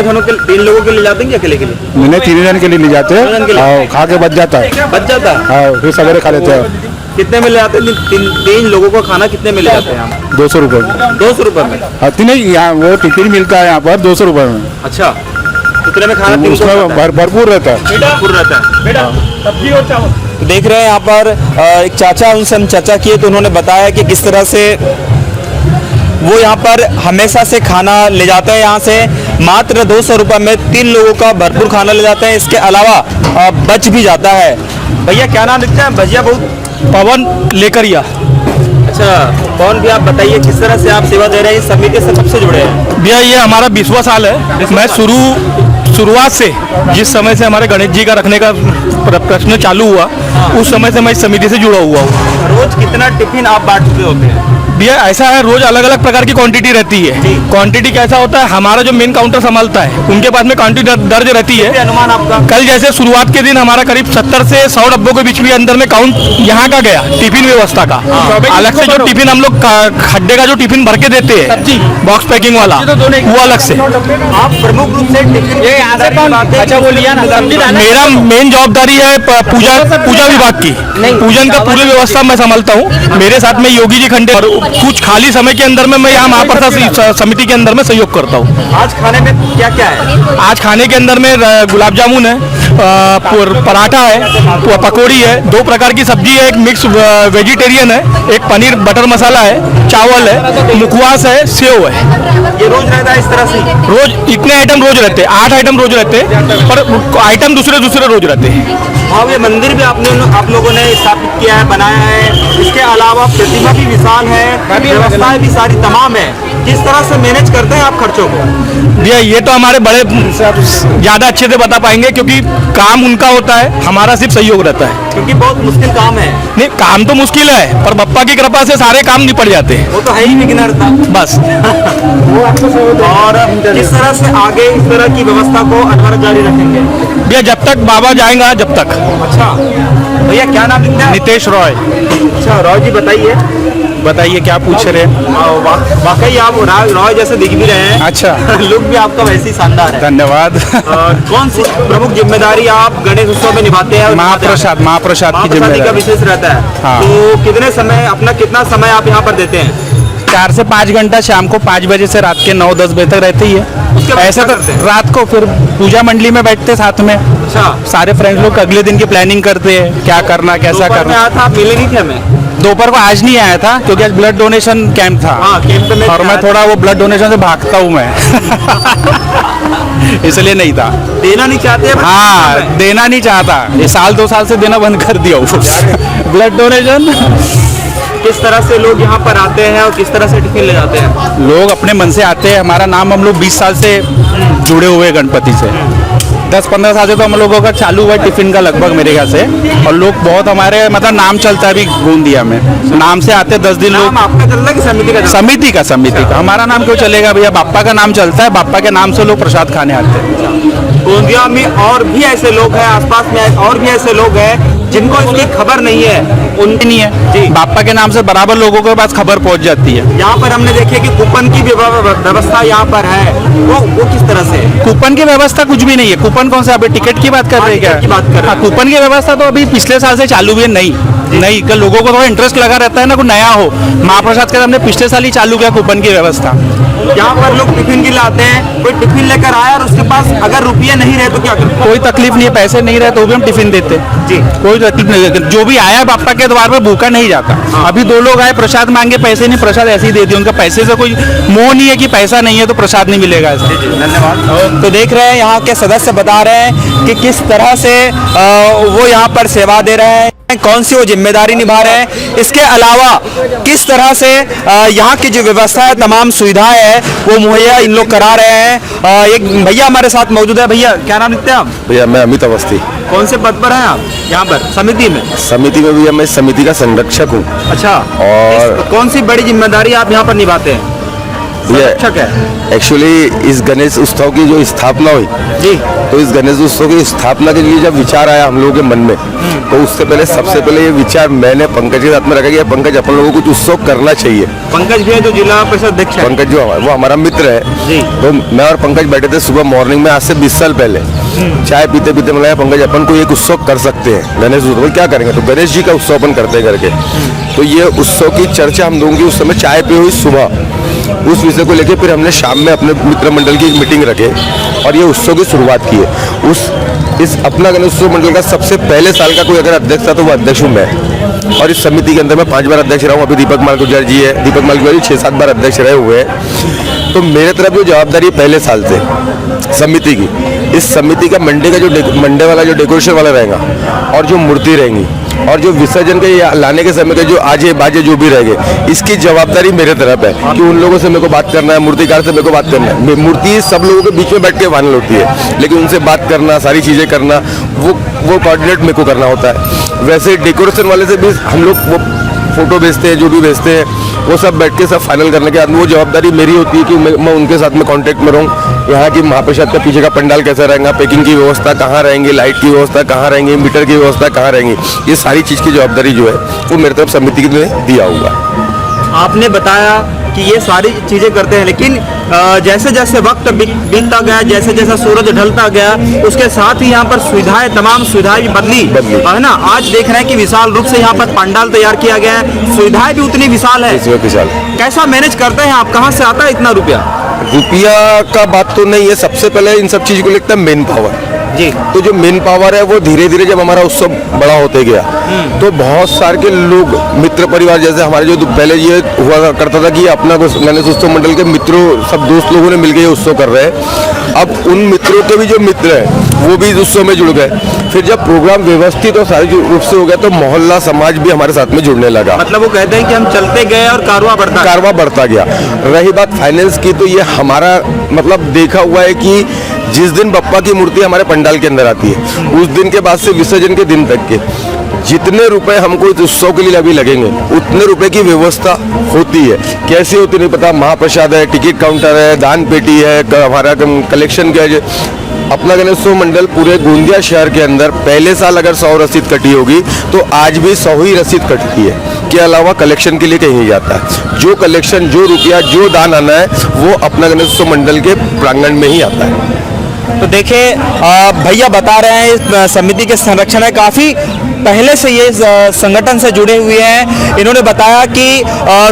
लोगों के लिए लाते हैं कि अकेले के लिए? मैंने 3 जन के लिए ले जाते 3 जन के लिए? हैं। हाँ, खा के बच जाता है। बच जाता है? हाँ, फिर सवेरे खा लेते हैं। कितने में ले जाते हैं? 3 लोगों को खाना कितने में ले जाते हैं आप? 200 रुपये में। 200 रुपये में? नहीं, यहाँ वो टिफिन मिलता है यहाँ पर 200 रुपये में। अच्छा, उतने में खाना 300 उसमें भरपूर रहता है। भरपूर रहता है। तो देख रहे हैं यहाँ पर एक चाचा, उनसे हम चर्चा किए तो उन्होंने बताया कि किस तरह से वो यहाँ पर हमेशा से खाना ले जाते हैं। यहाँ से मात्र 200 रुपये में 3 लोगों का भरपूर खाना ले जाते हैं। इसके अलावा बच भी जाता है। भैया क्या नाम लिखते हैं? भैया बहुत पवन लेकरिया। अच्छा, कौन भी आप बताइए किस तरह से आप सेवा दे रहे हैं? इस समिति से कब से जुड़े हैं? भैया ये हमारा 20वां साल है। मैं शुरुआत से, जिस समय से हमारे गणेश जी का रखने का प्रश्न चालू हुआ, उस समय से मैं इस समिति से जुड़ा हुआ हूँ। रोज कितना टिफिन आप बांटते होते हैं? भैया ऐसा है, रोज अलग अलग प्रकार की क्वांटिटी रहती है। क्वांटिटी कैसा होता है, हमारा जो मेन काउंटर संभालता है उनके पास में क्वांटिटी दर्ज रहती है। अनुमान आपका? कल जैसे शुरुआत के दिन हमारा करीब 70 से 100 डब्बों के बीच में अंदर में काउंट यहाँ का गया टिफिन व्यवस्था का। अलग से जो टिफिन हम लोग खड्डे का जो टिफिन भर के देते हैं बॉक्स पैकिंग वाला, वो अलग से। आप प्रमुख रूप से टिफिन अच्छा वो लिया ना? मेरा मेन जवाबदारी है पूजा विभाग की। पूजन का पूरी व्यवस्था मैं संभालता हूँ। मेरे साथ में योगी जी खंडे, और कुछ खाली समय के अंदर में मैं यहाँ महाप्रसाद समिति के अंदर में सहयोग करता हूँ। आज खाने में क्या क्या है? आज खाने के अंदर में गुलाब जामुन है, पराठा है, पकौड़ी है, 2 प्रकार की सब्जी है, एक मिक्स वेजिटेरियन है, एक पनीर बटर मसाला है, चावल है, मुखवास है, सेव है। ये रोज रहता है इस तरह से? रोज इतने आइटम रोज रहते हैं, 8 आइटम रोज रहते हैं, पर आइटम दूसरे रोज रहते हैं। भव्य मंदिर भी आप लोगों ने स्थापित किया है, बनाया है। इसके अलावा प्रतिमा भी विशाल है, व्यवस्थाएं भी सारी तमाम है। किस तरह से मैनेज करते हैं आप खर्चों को? भैया ये तो हमारे बड़े ज्यादा अच्छे से बता पाएंगे, क्योंकि काम उनका होता है, हमारा सिर्फ सहयोग रहता है। क्योंकि बहुत मुश्किल काम है। नहीं, काम तो मुश्किल है, पर बप्पा की कृपा से सारे काम निपट जाते हैं। वो तो है ही बिगिनर था बस। और किस तरह से आगे इस तरह की व्यवस्था को अनवरत जारी रखेंगे? भैया जब तक बाबा जाएगा जब तक। अच्छा भैया क्या नाम लिखते हैं? नितेश रॉय। अच्छा रॉय जी बताइए क्या पूछ रहे हैं? वाकई आप रॉय जैसे दिख भी रहे हैं। अच्छा। लुक भी आपका वैसे ही शानदार है। धन्यवाद। कौन सी प्रमुख जिम्मेदारी आप गणेश उत्सव में निभाते हैं? महाप्रसाद की का जिम्मेदारी विशेष रहता है। हाँ। तो कितना समय आप यहाँ पर देते हैं? 4 से 5 घंटा शाम को 5 बजे से रात के 9-10 बजे तक रहती है। बाद ऐसा क्या तो करते हैं? रात को फिर पूजा मंडली में बैठते साथ में, अच्छा, सारे फ्रेंड्स लोग अगले दिन की प्लानिंग करते हैं, क्या करना कैसा दोपहर में करना। आया था, आप मिले नहीं थे हमें? दोपहर को आज नहीं आया था, क्योंकि आज ब्लड डोनेशन कैंप था। हाँ, कैंप में और मैं आया थोड़ा वो ब्लड डोनेशन से भागता हूँ मैं। इसलिए नहीं था। देना नहीं चाहते हैं? हाँ, देना नहीं चाहता, ये 1-2 साल से देना बंद कर दिया हूँ। Blood donation. किस तरह से लोग यहाँ पर आते हैं और किस तरह से टिफिन ले जाते हैं? लोग अपने मन से आते हैं। हमारा नाम हम लोग 20 साल से जुड़े हुए हैं गणपति से। 10-15 साल से तो हम लोगों का चालू हुआ है टिफिन का लगभग मेरे ख्याल से। और लोग बहुत हमारे मतलब नाम चलता है अभी गोंदिया में, नाम से आते 10 दिन लोग। नाम आपका चल रहा है कि समिति का? समिति का। हमारा नाम क्यों चलेगा भैया? बाप्पा का नाम चलता है, बाप्पा के नाम से लोग प्रसाद खाने आते हैं। गोंदिया में और भी ऐसे लोग हैं, आसपास में और भी ऐसे लोग हैं जिनको इसकी खबर नहीं है। उनकी नहीं है जी। बाप्पा के नाम से बराबर लोगों के पास खबर पहुंच जाती है। यहाँ पर हमने देखे कि कूपन की व्यवस्था यहाँ पर है, वो किस तरह से? कूपन की व्यवस्था कुछ भी नहीं है। कूपन कौन सा? अभी टिकट की बात कर रहे हैं क्या? टिकट की बात कर रहे हैं। हाँ, कूपन की व्यवस्था तो अभी पिछले साल से चालू भी है नहीं। नहीं, कि लोगों को थोड़ा इंटरेस्ट लगा रहता है ना, कोई नया हो। महाप्रसाद के हमने पिछले साल ही चालू किया कूपन की व्यवस्था। यहाँ पर लोग टिफिन के लिए आते हैं, कोई टिफिन लेकर आया और उसके पास अगर रुपये नहीं रहे तो क्या करते? कोई तकलीफ नहीं है, पैसे नहीं रहे तो भी हम टिफिन देते जी। कोई तकलीफ नहीं है। जो भी आया बापा के द्वार पर भूखा नहीं जाता। अभी 2 लोग आए, प्रसाद मांगे, पैसे नहीं, प्रसाद ऐसे ही दे दिए। उनका पैसे से कोई मोह नहीं है कि पैसा नहीं है तो प्रसाद नहीं मिलेगा ऐसा। धन्यवाद। तो देख रहे हैं यहाँ के सदस्य बता रहे हैं कि किस तरह से वो यहाँ पर सेवा दे रहे हैं, कौन सी वो जिम्मेदारी निभा रहे हैं। इसके अलावा किस तरह से यहाँ की जो व्यवस्था है, तमाम सुविधाएं है वो मुहैया इन लोग करा रहे हैं। एक भैया हमारे साथ मौजूद है। भैया क्या नाम लिखते हैं आप? भैया मैं अमित अवस्थी। कौन से पद पर हैं आप यहाँ पर समिति में? समिति में भी मैं समिति का संरक्षक हूँ। अच्छा। और कौन सी बड़ी जिम्मेदारी आप यहाँ पर निभाते हैं? संरक्षक है। एक्चुअली इस गणेश उत्सव की जो स्थापना हुई जी, तो इस गणेश उत्सव की स्थापना के लिए जब विचार आया हम लोगों के मन में, तो उससे पहले सबसे पहले ये विचार मैंने पंकज के साथ में रखा कि पंकज अपन लोगों को कुछ उत्सव करना चाहिए। पंकज भी है जो जिला परिषद अध्यक्ष है। पंकज जो वो हमारा मित्र है जी। तो मैं और पंकज बैठे थे सुबह मॉर्निंग में, आज से 20 साल पहले चाय पीते पीते मिला पंकज अपन को एक उत्सव कर सकते हैं गणेश उत्सव। क्या करेंगे? तो गणेश जी का उत्सव अपन करते हैं करके। तो ये उत्सव की चर्चा हम लोगों की उस समय चाय पे हुई सुबह, उस विषय को लेके फिर हमने शाम में अपने मित्र मंडल की एक मीटिंग रखे और ये उत्सव की शुरुआत की है। इस अपना गणेश उत्सव मंडल का सबसे पहले साल का कोई अगर अध्यक्ष था तो वो अध्यक्ष हूँ मैं। और इस समिति के अंदर मैं 5 बार अध्यक्ष रहा हूँ। अभी दीपक माल गुर्जर जी है, दीपक माल गुर्जर जी 6-7 बार अध्यक्ष रहे हुए हैं। तो मेरे तरफ जो जवाबदारी पहले साल से समिति की, इस समिति का मंडे का जो मंडे वाला जो डेकोरेशन वाला रहेगा और जो मूर्ति रहेंगी और जो विसर्जन के लाने के समय के जो आजे बाजे जो भी रहेंगे, इसकी जवाबदारी मेरे तरफ है कि उन लोगों से मेरे को बात करना है, मूर्तिकार से मेरे को बात करना है। मूर्ति सब लोगों के बीच में बैठ के फाइनल होती है, लेकिन उनसे बात करना, सारी चीज़ें करना, वो कोऑर्डिनेट मेरे को करना होता है। वैसे डेकोरेशन वाले से भी हम लोग वो फोटो भेजते हैं, जो भी भेजते हैं वो सब बैठ के सब फाइनल करने के बाद वो जवाबदारी मेरी होती है कि मैं उनके साथ में कांटेक्ट में रहूँ। यहाँ की महाप्रसाद का पीछे का पंडाल कैसा रहेगा, पैकिंग की व्यवस्था कहाँ रहेंगी, लाइट की व्यवस्था कहाँ रहेंगी, मीटर की व्यवस्था कहाँ रहेंगी, ये सारी चीज़ की जवाबदारी जो है वो मेरे तरफ समिति ने दिया हुआ। आपने बताया कि ये सारी चीजें करते हैं, लेकिन जैसे जैसे वक्त बीतता गया, जैसे जैसे सूरज ढलता गया, उसके साथ ही यहाँ पर सुविधाएं, तमाम सुविधाएं भी बदली है ना। आज देख रहे हैं कि विशाल रूप से यहाँ पर पंडाल तैयार किया गया है, सुविधाएं भी उतनी विशाल है। कैसा मैनेज करते हैं आप? कहाँ से आता है इतना रुपया का बात तो नहीं है। सबसे पहले इन सब चीज को लिखता है मेन पावर जी। तो जो मेन पावर है वो धीरे धीरे जब हमारा उत्सव बड़ा होते गया तो बहुत सारे के लोग मित्र परिवार, जैसे हमारे जो पहले ये हुआ करता था कि अपना गणेश उत्सव मंडल के मित्रों सब दोस्त लोगों ने मिलकर ये उत्सव कर रहे हैं। अब उन मित्रों के भी जो मित्र हैं वो भी इस उत्सव में जुड़ गए। फिर जब प्रोग्राम व्यवस्थित और सारी रूप से हो गया तो मोहल्ला समाज भी हमारे साथ में जुड़ने लगा। मतलब वो कहते हैं कि हम चलते गए और कारवां बढ़ता गया। रही बात फाइनेंस की, तो ये हमारा मतलब देखा हुआ है कि जिस दिन बप्पा की मूर्ति हमारे पंडाल के अंदर आती है उस दिन के बाद से विसर्जन के दिन तक के जितने रुपए हमको इस उत्सव के लिए अभी लगेंगे उतने रुपए की व्यवस्था होती है। कैसे होती नहीं पता, महाप्रसाद है, टिकट काउंटर है, दान पेटी है, हमारा कलेक्शन क्या है। अपना गणेश उत्सव मंडल पूरे गोंदिया शहर के अंदर पहले साल अगर 100 रसीद कटी होगी तो आज भी 100 ही रसीद कटती है, के अलावा कलेक्शन के लिए कहीं नहीं जाता है। जो कलेक्शन, जो रुपया, जो दान आना है वो अपना गणेश उत्सव मंडल के प्रांगण में ही आता है। तो देखिए भैया बता रहे हैं इस समिति के संरक्षण है, काफ़ी पहले से ये संगठन से जुड़े हुए हैं। इन्होंने बताया कि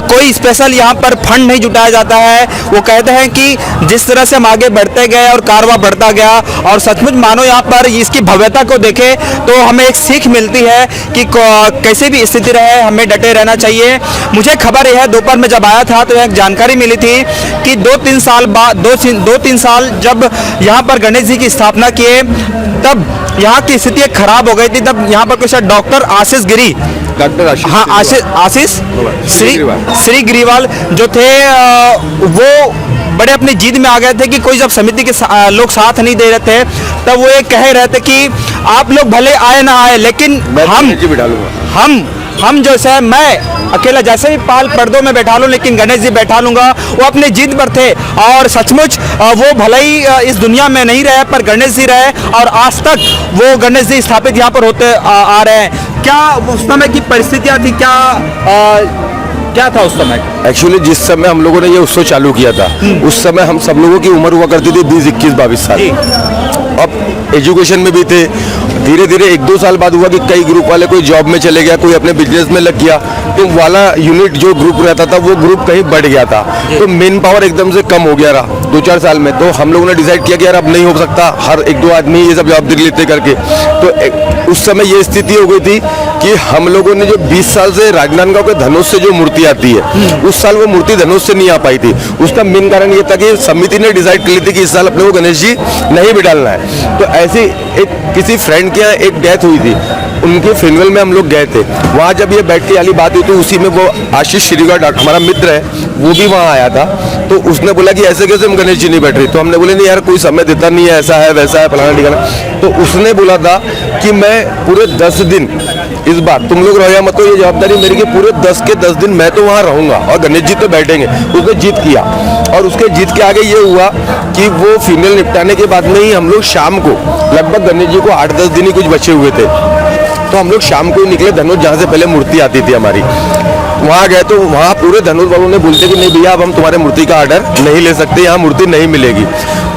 कोई स्पेशल यहाँ पर फंड नहीं जुटाया जाता है। वो कहते हैं कि जिस तरह से हम आगे बढ़ते गए और कारवां बढ़ता गया और सचमुच मानो यहाँ पर इसकी भव्यता को देखे तो हमें एक सीख मिलती है कि कैसे भी स्थिति रहे हमें डटे रहना चाहिए। मुझे खबर यह है, दोपहर में जब आया था तो एक जानकारी मिली थी कि 2-3 साल बाद 2-3 साल जब यहाँ पर गणेश जी की स्थापना किए तब यहाँ की स्थिति खराब हो गई थी। तब यहाँ पर कुछ डॉक्टर आशीष गिरी, हाँ आशीष श्री ग्रीवाल जो थे वो बड़े अपनी जिद में आ गए थे कि कोई जब समिति के लोग साथ नहीं दे रहे थे तब वो ये कह रहे थे कि आप लोग भले आए ना आए लेकिन हम जो है मैं अकेला जैसे भी पाल पर्दों में बैठा लूँ लेकिन गणेश जी बैठा लूँगा। वो अपनी जिद पर थे और सचमुच वो भले ही इस दुनिया में नहीं रहे पर गणेश जी रहे और आज तक वो गणेश जी स्थापित यहाँ पर होते आ रहे हैं। क्या उस समय की परिस्थितियाँ थी, क्या था उस समय? एक्चुअली जिस समय हम लोगों ने ये उत्सव चालू किया था उस समय हम सब लोगों की उम्र हुआ करती थी 20, 21, 22 साल। अब एजुकेशन में भी थे, धीरे धीरे 1-2 साल बाद हुआ कि कई ग्रुप वाले कोई जॉब में चले गया, कोई अपने बिजनेस में लग गया, तो वाला यूनिट जो ग्रुप रहता था वो ग्रुप कहीं बढ़ गया था, तो मेन पावर एकदम से कम हो गया रहा 2-4 साल में। तो हम लोगों ने डिसाइड किया कि यार अब नहीं हो सकता हर 1-2 आदमी ये सब जवाबदारी लेते करके। तो उस समय ये स्थिति हो गई थी कि हम लोगों ने जो 20 साल से राजनांदगांव के धनुष से जो मूर्ति आती है, उस साल वो मूर्ति धनुष से नहीं आ पाई थी। उसका मेन कारण ये था कि समिति ने डिसाइड कर ली थी कि इस साल अपने को गणेश जी नहीं बिठाना है। तो ऐसी एक किसी फ्रेंड के यहाँ एक डेथ हुई थी, उनके फ्यूनरल में हम लोग गए थे। वहाँ जब ये बैठने वाली बात हुई तो उसी में वो आशीष श्रीगढ़ डॉक्टर हमारा मित्र है, वो भी वहाँ आया था। तो उसने बोला कि ऐसे कैसे हम गणेश जी नहीं बैठ रही, तो हमने बोले नहीं यार कोई समय देता नहीं है, ऐसा है वैसा है फलाना ठिकाना। तो उसने बोला था कि मैं पूरे 10 दिन इस बार तुम लोग रहो मत, तो ये जवाबदारी मेरी कि पूरे 10 के 10 दिन मैं तो वहाँ रहूंगा और गणेश जी तो बैठेंगे। उसने जीत किया और उसके जीत के आगे ये हुआ कि वो फीमेल निपटाने के बाद में ही हम लोग शाम को लगभग गणेश जी को 8-10 दिन ही कुछ बचे हुए थे, तो हम लोग शाम को ही निकले धनुष, जहाँ से पहले मूर्ति आती थी हमारी। वहाँ गए तो वहाँ पूरे धनुष वालों ने बोलते कि नहीं भैया अब हम तुम्हारे मूर्ति का ऑर्डर नहीं ले सकते, यहाँ मूर्ति नहीं मिलेगी।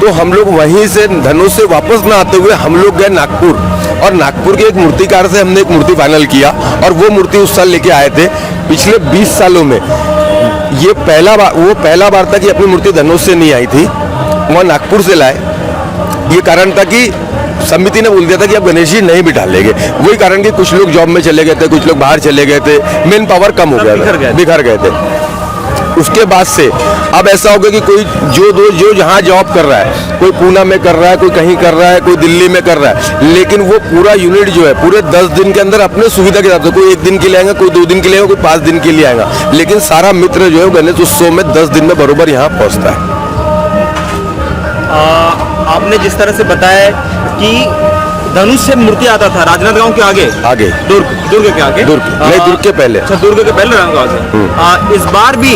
तो हम लोग वहीं से धनुष से वापस ना आते हुए हम लोग गए नागपुर, और नागपुर के एक मूर्तिकार से हमने एक मूर्ति फाइनल किया और वो मूर्ति उस साल लेके आए थे। पिछले 20 सालों में ये पहला बार था कि अपनी मूर्ति धनुष से नहीं आई थी, वहाँ नागपुर से लाए। ये कारण था कि समिति ने बोल दिया था कि अब गणेश जी नहीं बिठा लेंगे। वही कारण कि कुछ लोग जॉब में चले गए थे, कुछ लोग बाहर चले गए थे, मेन पावर कम हो गया था, बिखर गए थे। उसके बाद से अब ऐसा हो गया कि कोई जो जहाँ जॉब कर रहा है, कोई पूना में कर रहा है, कोई कहीं कर रहा है, कोई दिल्ली में कर रहा है, लेकिन वो पूरा यूनिट जो है पूरे 10 दिन के अंदर अपने सुविधा के हिसाब से, कोई 1 दिन के लिए आएगा, कोई 2 दिन के लिए आएगा, कोई 5 दिन के लिए आएगा, लेकिन सारा मित्र जो है गणेश उत्सव में 10 दिन में बरोबर यहाँ पहुँचता है। आपने जिस तरह से बताया कि धनुष से मूर्ति आता था राजनांदगांव के आगे दुर्ग के आगे, दुर्ग के पहले, अच्छा दुर्ग के पहले राजनांदगांव से। इस बार भी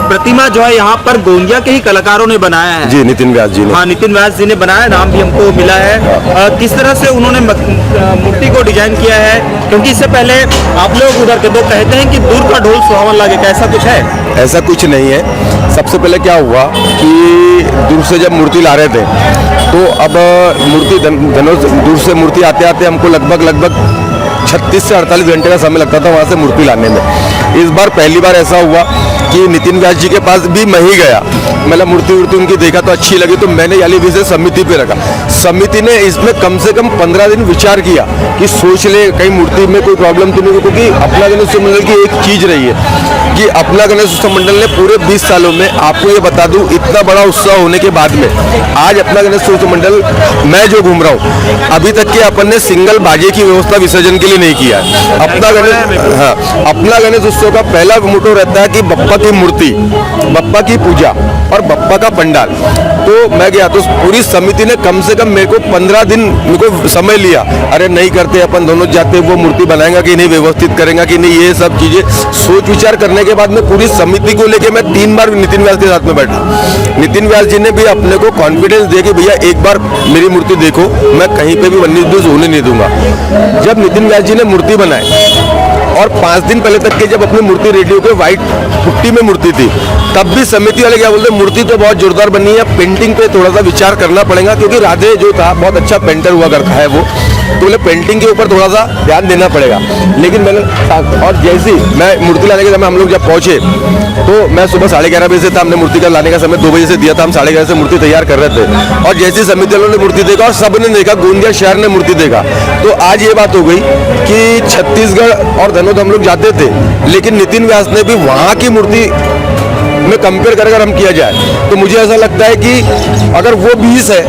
प्रतिमा जो है यहाँ पर गोंदिया के ही कलाकारों ने बनाया है जी, नितिन व्यास जी ने। हाँ, नितिन व्यास जी ने बनाया, नाम भी हमको मिला है। किस तरह से उन्होंने मूर्ति को डिजाइन किया है, क्योंकि इससे पहले आप लोग उधर के लोग कहते हैं कि दूर का ढोल सुहावन लगे, कैसा कुछ है? ऐसा कुछ नहीं है। सबसे पहले क्या हुआ कि दूर से जब मूर्ति ला रहे थे तो अब मूर्ति धनुष दूर से मूर्ति आते आते हमको लगभग 36 से 48 घंटे का समय लगता था वहाँ से मूर्ति लाने में। इस बार पहली बार ऐसा हुआ कि नितिन व्यास जी के पास भी मैं ही गया, मतलब मूर्ति उनकी देखा तो अच्छी लगी, तो मैंने याली विषय समिति पे रखा। समिति ने इसमें कम से कम 15 दिन विचार किया कि सोच ले कहीं मूर्ति में कोई प्रॉब्लम तो नहीं, क्योंकि अपना गणेश उत्सव मंडल की एक चीज रही है कि अपना गणेश उत्सव मंडल ने पूरे 20 सालों में, आपको ये बता दूं, इतना बड़ा उत्सव होने के बाद में आज अपना गणेश उत्सव मंडल मैं जो घूम रहा हूँ अभी तक के अपन ने सिंगल बाजे की व्यवस्था विसर्जन के लिए नहीं किया है। अपना गणेश उत्सव का पहला मोटो रहता है कि बप्पा की मूर्ति, बप्पा की पूजा और बप्पा का पंडाल। तो मैं गया तो पूरी समिति ने कम से कम मेरे को 15 दिन मेरे को समय लिया, अरे नहीं करते अपन दोनों जाते, वो मूर्ति बनाएगा कि नहीं, व्यवस्थित करेगा कि नहीं, ये सब चीजें सोच विचार करने के बाद में पूरी समिति को लेके मैं 3 बार नितिन व्यास के साथ में बैठा। नितिन व्यास जी ने भी अपने को कॉन्फिडेंस दिया कि भैया एक बार मेरी मूर्ति देखो, मैं कहीं पे भी 19-20 होने नहीं दूंगा। जब नितिन व्यास जी ने मूर्ति बनाई और 5 दिन पहले तक के जब अपनी मूर्ति रेडी होकर व्हाइट पुट्टी में मूर्ति थी, तब भी समिति वाले क्या बोलते, मूर्ति तो बहुत जोरदार बनी है, पेंटिंग पे थोड़ा सा विचार करना पड़ेगा, क्योंकि राधे जो था बहुत अच्छा पेंटर हुआ करता है वो, तो बोले पेंटिंग के ऊपर थोड़ा सा ध्यान देना पड़ेगा। लेकिन मैंने और जैसी मैं मूर्ति लाने के समय हम लोग जब पहुंचे तो मैं सुबह 11:30 बजे से था, हमने मूर्ति का लाने का समय 2 बजे से दिया था, हम 11:30 से मूर्ति तैयार कर रहे थे। और जैसी समिति वालों ने मूर्ति देखा और सबने देखा, गोंदिया शहर ने मूर्ति देखा, तो आज ये बात हो गई कि छत्तीसगढ़ और धनोद हम लोग जाते थे, लेकिन नितिन व्यास ने भी वहाँ की मूर्ति में कंपेयर कर अगर हम किया जाए तो मुझे ऐसा लगता है कि अगर वो 20 है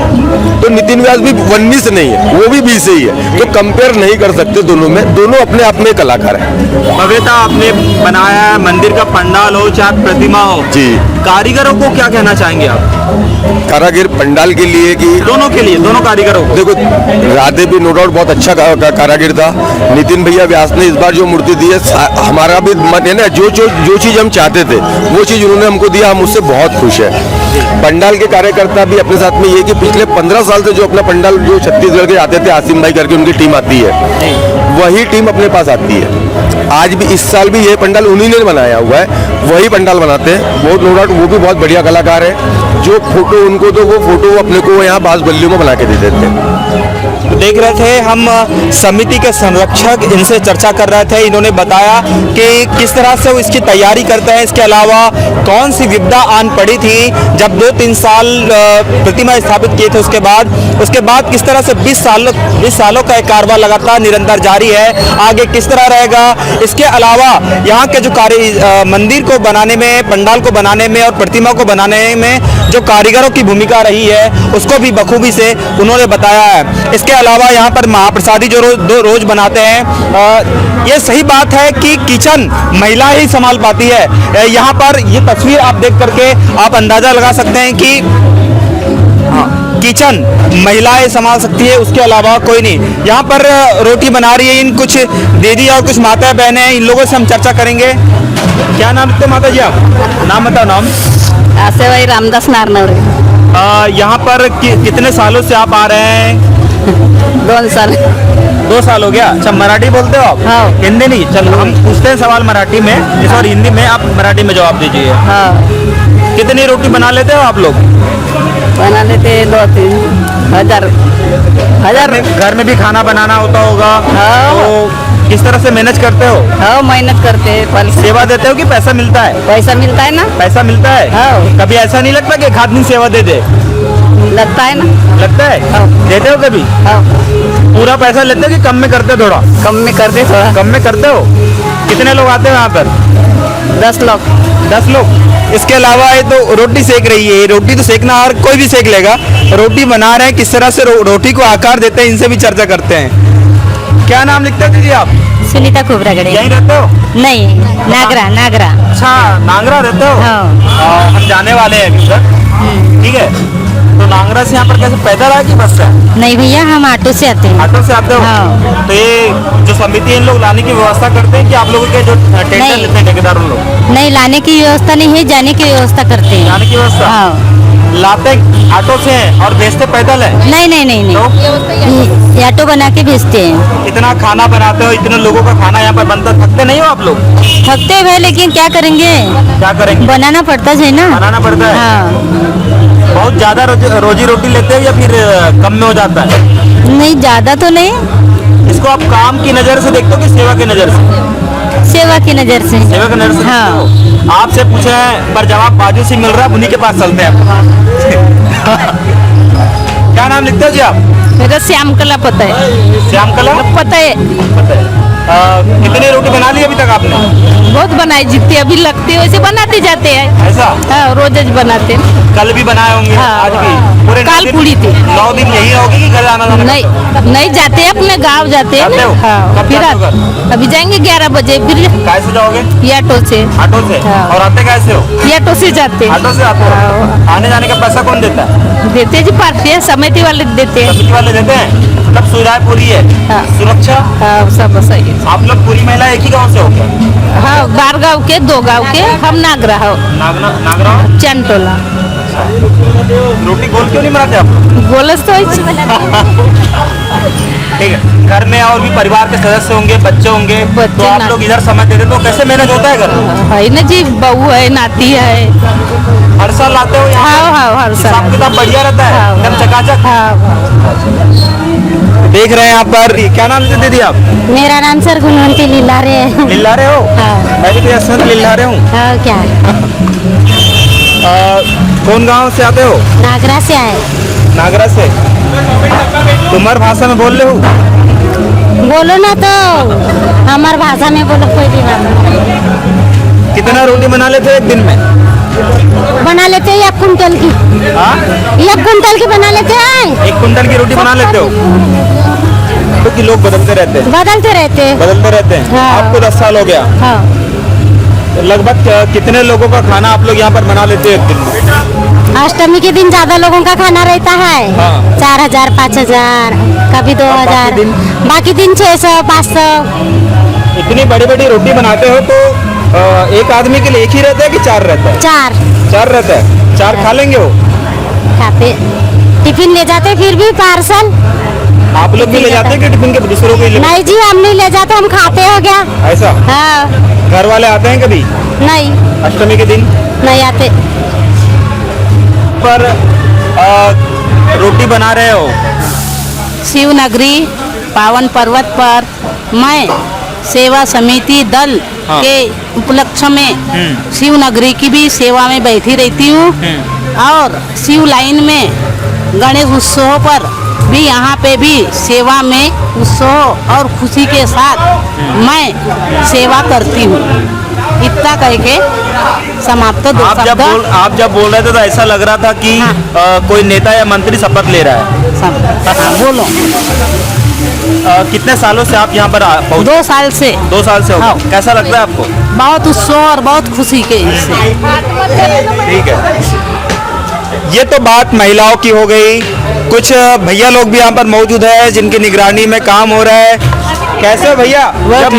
तो नितिन व्यास भी 19 नहीं है, वो भी 20 ही है, तो कंपेयर नहीं कर सकते दोनों में। दोनों अपने आप में कलाकार हैं। भव्यता आपने बनाया है, मंदिर का पंडाल हो चाहे प्रतिमा हो जी, कारीगरों को क्या कहना चाहेंगे आप? कारागिर पंडाल के लिए कि दोनों के लिए, दोनों कारीगरों को? देखो राधे भी नो डाउट बहुत अच्छा कारागिर था, नितिन भैया व्यास ने इस बार जो मूर्ति दी है हमारा भी मन है ना, जो चीज हम चाहते थे वो चीज उन्होंने हमको दिया, हम उससे बहुत खुश है। पंडाल के कार्यकर्ता भी अपने साथ में ये कि पिछले 15 साल से जो अपना पंडाल जो छत्तीसगढ़ के आते थे, आसिम भाई करके उनकी टीम आती है, वही टीम अपने पास आती है। आज भी, इस साल भी ये पंडाल उन्हीं ने बनाया हुआ है, वही पंडाल बनाते हैं। बहुत नो डाउट वो भी बहुत बढ़िया कलाकार है। जो फोटो उनको दो, वो फोटो अपने को यहाँ बास बल्लियों में बना के दे देते हैं। तो देख रहे थे हम समिति के संरक्षक, इनसे चर्चा कर रहे थे। इन्होंने बताया कि किस तरह से वो इसकी तैयारी करते हैं, इसके अलावा कौन सी विपदा आन पड़ी थी जब 2-3 साल प्रतिमा स्थापित किए थे। उसके बाद किस तरह से 20 सालों का एक कारवां लगातार निरंतर जारी है। आगे किस तरह रहेगा, इसके अलावा यहाँ के जो मंदिर को बनाने में, पंडाल को बनाने में और प्रतिमा को बनाने में जो कारीगरों की भूमिका रही है, उसको भी बखूबी से उन्होंने बताया है। इसके अलावा यहाँ पर महाप्रसादी जो रोज बनाते हैं, ये सही बात है कि किचन महिला ही संभाल पाती है। यहाँ पर ये तस्वीर आप देख करके आप अंदाजा लगा सकते हैं कि किचन महिलाएं संभाल सकती है, उसके अलावा कोई नहीं। यहाँ पर रोटी बना रही है इन कुछ दीदी और कुछ माता बहनें हैं, इन लोगों से हम चर्चा करेंगे। क्या नाम है माता जी, आप नाम बताओ। नाम ऐसे वही रामदास नारनौरे। यहाँ पर कितने सालों से आप आ रहे हैं? 2 साल। 2 साल हो गया। अच्छा, मराठी बोलते हो आप? हाँ। हिंदी नहीं? चलो हम पूछते हैं सवाल मराठी में, इस बार हिंदी में, आप मराठी में जवाब दीजिए। हाँ। कितनी रोटी बना लेते हो आप लोग? बना लेते 2-3 हजार। घर में भी खाना बनाना होता होगा। हाँ। तो किस तरह से मैनेज करते हो? हाँ, मेहनत करते हैं। सेवा देते हो कि पैसा मिलता है? पैसा मिलता है ना। पैसा मिलता है। हाँ। कभी ऐसा नहीं लगता कि एक आदमी सेवा दे दे? लगता है ना। लगता है। हाँ। देते हो कभी? हाँ। पूरा पैसा लेते हो कि कम में करते हो? थोड़ा कम में करते, थोड़ा कम में करते हो। कितने लोग आते हो यहाँ पर? 10 लोग। 10 लोग। इसके अलावा ये तो रोटी सेक रही है। रोटी तो सेकना हर कोई भी सेक लेगा। रोटी बना रहे हैं, किस तरह से रोटी को आकार देते हैं, इनसे भी चर्चा करते हैं। क्या नाम लिखते हो दीदी आप? सुनीता कुबरागड़े। यहीं रहते हो? नहीं, नागरा। अच्छा, नांगरा रहते हो? हाँ। हम जाने वाले हैं अभी सर। ठीक है, तो नांगरा से यहाँ पर कैसे, पैदल आए कि बस से? नहीं भैया, हम ऑटो से आते हैं। ऑटो से आते हो? हाँ। तो ये जो समिति है, इन लोग लाने की व्यवस्था करते हैं कि आप लोगों के जो टेंडर नहीं। लेते हैं ठेकेदार उन लोग? नहीं, लाने की व्यवस्था नहीं है, जाने की व्यवस्था करते हैं। जाने की व्यवस्था? हाँ। लाते ऑटो से हैं और भेजते पैदल है? नहीं। ऑटो बना के भेजते हैं। इतना खाना बनाते हो, इतने लोगों का खाना यहाँ पर बनता, थकते नहीं हो आप लोग? थकते हुए, लेकिन क्या करेंगे, क्या करेंगे? बनाना पड़ता है ना। बनाना पड़ता है। हाँ। बहुत ज्यादा रोजी रोटी लेते हो या फिर कम में हो जाता है? नहीं, ज्यादा तो नहीं। इसको आप काम की नजर से देखते हो कि सेवा की नजर से? सेवा की नजर से। सेवा की नजर से। हाँ। आपसे पूछे हैं पर जवाब बाजू से मिल रहा है, उन्हीं के पास चलते हैं। क्या नाम लिखते हो जी आप? मेरा श्याम कला पता है। श्याम कला पता है। कितनी रोटी बना ली अभी तक आपने? बहुत बनाई, जितनी अभी लगती है वैसे बनाते जाते हैं। ऐसा? हाँ, रोज बनाते हैं। कल भी बनाए होंगे? हाँ। आज भी? पूरे काल पूरी थी। 9 दिन यही होगी कि घर आना जाना? नहीं जाते हैं, अपने गांव जाते हैं। जाते हो? हाँ। कब फिर जाते हो घर? अभी जाएंगे 11 बजे। फिर कैसे जाओगे? ऑटो से। ऑटो से? हाँ। और आते कैसे हो? ऑटो से जाते हैं। ऑटो से आते हो? आने जाने का पैसा कौन देता है? देते जी, पार्टी है, समिति वाले देते हैं। समिति वाले देते हैं? मतलब सुविधाएं पूरी है? हाँ। सुरक्षा? हाँ, सब सही है। आप लोग पूरी महिला एक ही गांव से हो क्या? हाँ, 12 गाँव के, 2 गाँव के। हम नागरा हो। नागरा? चंटोला। रोटी गोल क्यों नहीं बनाते आप लोग? बोलस तो ठीक है। घर में और भी परिवार के सदस्य होंगे, बच्चे होंगे, बच्चे तो आप ना- लोग इधर समय देते तो कैसे मैनेज होता है घर में? है ना जी, बहू है, नाती है। हर साल आते हो यहाँ? हाँ, हर साल। हिसाब किताब बढ़िया रहता है? हाँ, एकदम चकाचक? देख रहे हैं यहाँ पर। क्या नाम से दीदी आप? मेरा नाम सर गुणवंती लीलारे है। लिल्लारे हो? हाँ। मैं भी तो यशवंत लिल्लारे हूँ। हाँ, क्या कौन गांव से आते हो? नागरा से आए। नागरा से? तुम्हारी भाषा में बोल रहे हो? बोलो ना, तो हमार भाषा में बोलो, कोई भी बात नहीं। कितना रोटी बना लेते हो एक दिन में? बना लेते हैं 1 कुंटल की। हाँ? 1 कुंटल की बना लेते हैं। 1 कुंटल की रोटी बना लेते हो? क्योंकि लोग बदलते रहते हैं। बदलते रहते हैं। हाँ। आपको 10 साल हो गया। हाँ। लगभग कितने लोगों का खाना आप लोग यहाँ पर बना लेते हो एक दिन में? अष्टमी के दिन ज्यादा लोगों का खाना रहता है। हाँ। 4000, 5000, कभी 2000। बाकी दिन 600, 500। इतनी बड़ी बड़ी रोटी बनाते हो तो एक आदमी के लिए एक ही रहता है कि 4 रहता है? 4 रहता है। 4 खा लेंगे वो? खाते, टिफिन ले जाते, फिर भी पार्सल। आप लोग भी ले जाते हैं कि टिफिन के दूसरों को ही नहीं जी, हम नहीं ले जाते, हम खाते हो गया। ऐसा? हाँ। घर वाले आते हैं कभी नहीं, अष्टमी के दिन? नहीं आते। पर रोटी बना रहे हो? शिव नगरी पावन पर्वत पर मैं सेवा समिति दल के उपलक्ष्य में शिव नगरी की भी सेवा में बैठी रहती हूँ और शिव लाइन में गणेश उत्सव पर भी यहाँ पे भी सेवा में उत्सव और खुशी के साथ मैं सेवा करती हूँ। इतना कह के समाप्त। दो आप जब बोल रहे थे तो ऐसा लग रहा था कि कोई नेता या मंत्री शपथ ले रहा है। बोलो। कितने सालों से आप यहाँ पर पहुँचे? 2 साल से। 2 साल से हो हाँ। गए। कैसा लगता है आपको? बहुत उत्सव और बहुत खुशी के इससे। ठीक है, ये तो बात महिलाओं की हो गई। कुछ भैया लोग भी यहाँ पर मौजूद है जिनकी निगरानी में काम हो रहा है। कैसे हो भैया? जब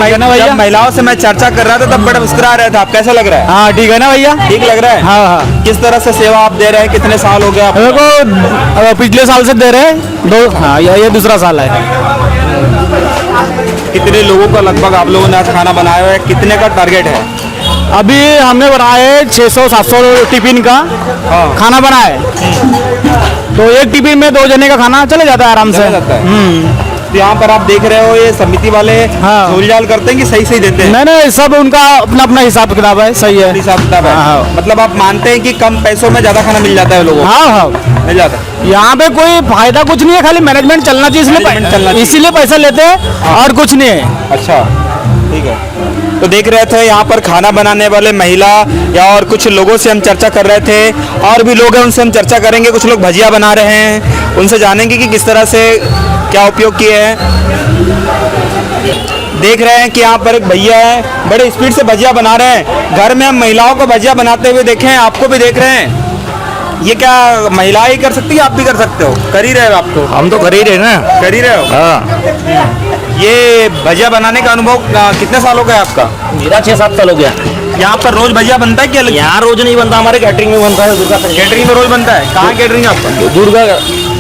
महिलाओं से मैं चर्चा कर रहा था तब बड़ा मुस्कुरा रहे थे आप, कैसा लग रहा है? हाँ ठीक है ना भैया? ठीक लग रहा है? हाँ हाँ। किस तरह से सेवा आप दे रहे हैं? कितने साल हो गए आप? मेरे को पिछले साल से दे रहे हैं हाँ ये दूसरा साल है। कितने लोगों का लगभग आप लोगों ने आज खाना बनाया हुआ है? कितने का टारगेट है? अभी हमने बनाया है 600-700 टिफिन का खाना बनाया है। तो एक टिफिन में 2 जने का खाना चले जाता है आराम से। तो यहाँ पर आप देख रहे हो ये समिति वाले झोल-झाल करते हैं कि सही देते हैं? नहीं, सब उनका अपना अपना हिसाब किताब है, सही है। हिसाब किताब है। मतलब आप मानते हैं कि कम पैसों में ज्यादा खाना मिल जाता है लोगों को? हाँ मिल जाता है। यहाँ पे कोई फायदा कुछ नहीं है, खाली मैनेजमेंट चलना चाहिए, इसीलिए पैसा लेते हैं और कुछ नहीं है। अच्छा, ठीक है। तो देख रहे थे यहाँ पर खाना बनाने वाले महिला या और कुछ लोगों से हम चर्चा कर रहे थे, और भी लोग हैं उनसे हम चर्चा करेंगे। कुछ लोग भजिया बना रहे हैं, उनसे जानेंगे कि किस तरह से क्या उपयोग किए हैं। देख रहे हैं कि यहाँ पर एक भैया है, बड़े स्पीड से भजिया बना रहे हैं। घर में हम महिलाओं को भजिया बनाते हुए देखे हैं, आपको भी देख रहे हैं। ये क्या महिलाएं ही कर सकती है, आप भी कर सकते हो? कर ही रहे हो आप तो? हम तो कर ही रहे ना। कर ही रहे हो? हाँ। ये भजिया बनाने का अनुभव कितने साल हो गया आपका? मेरा 6-7 साल हो गया। यहाँ पर रोज भजिया बनता है क्या? यहाँ रोज नहीं बनता, हमारे कैटरिंग में बनता है। दुर्गा कैटरिंग में रोज बनता है? कहाँ कैटरिंग आपका? दुर्गा।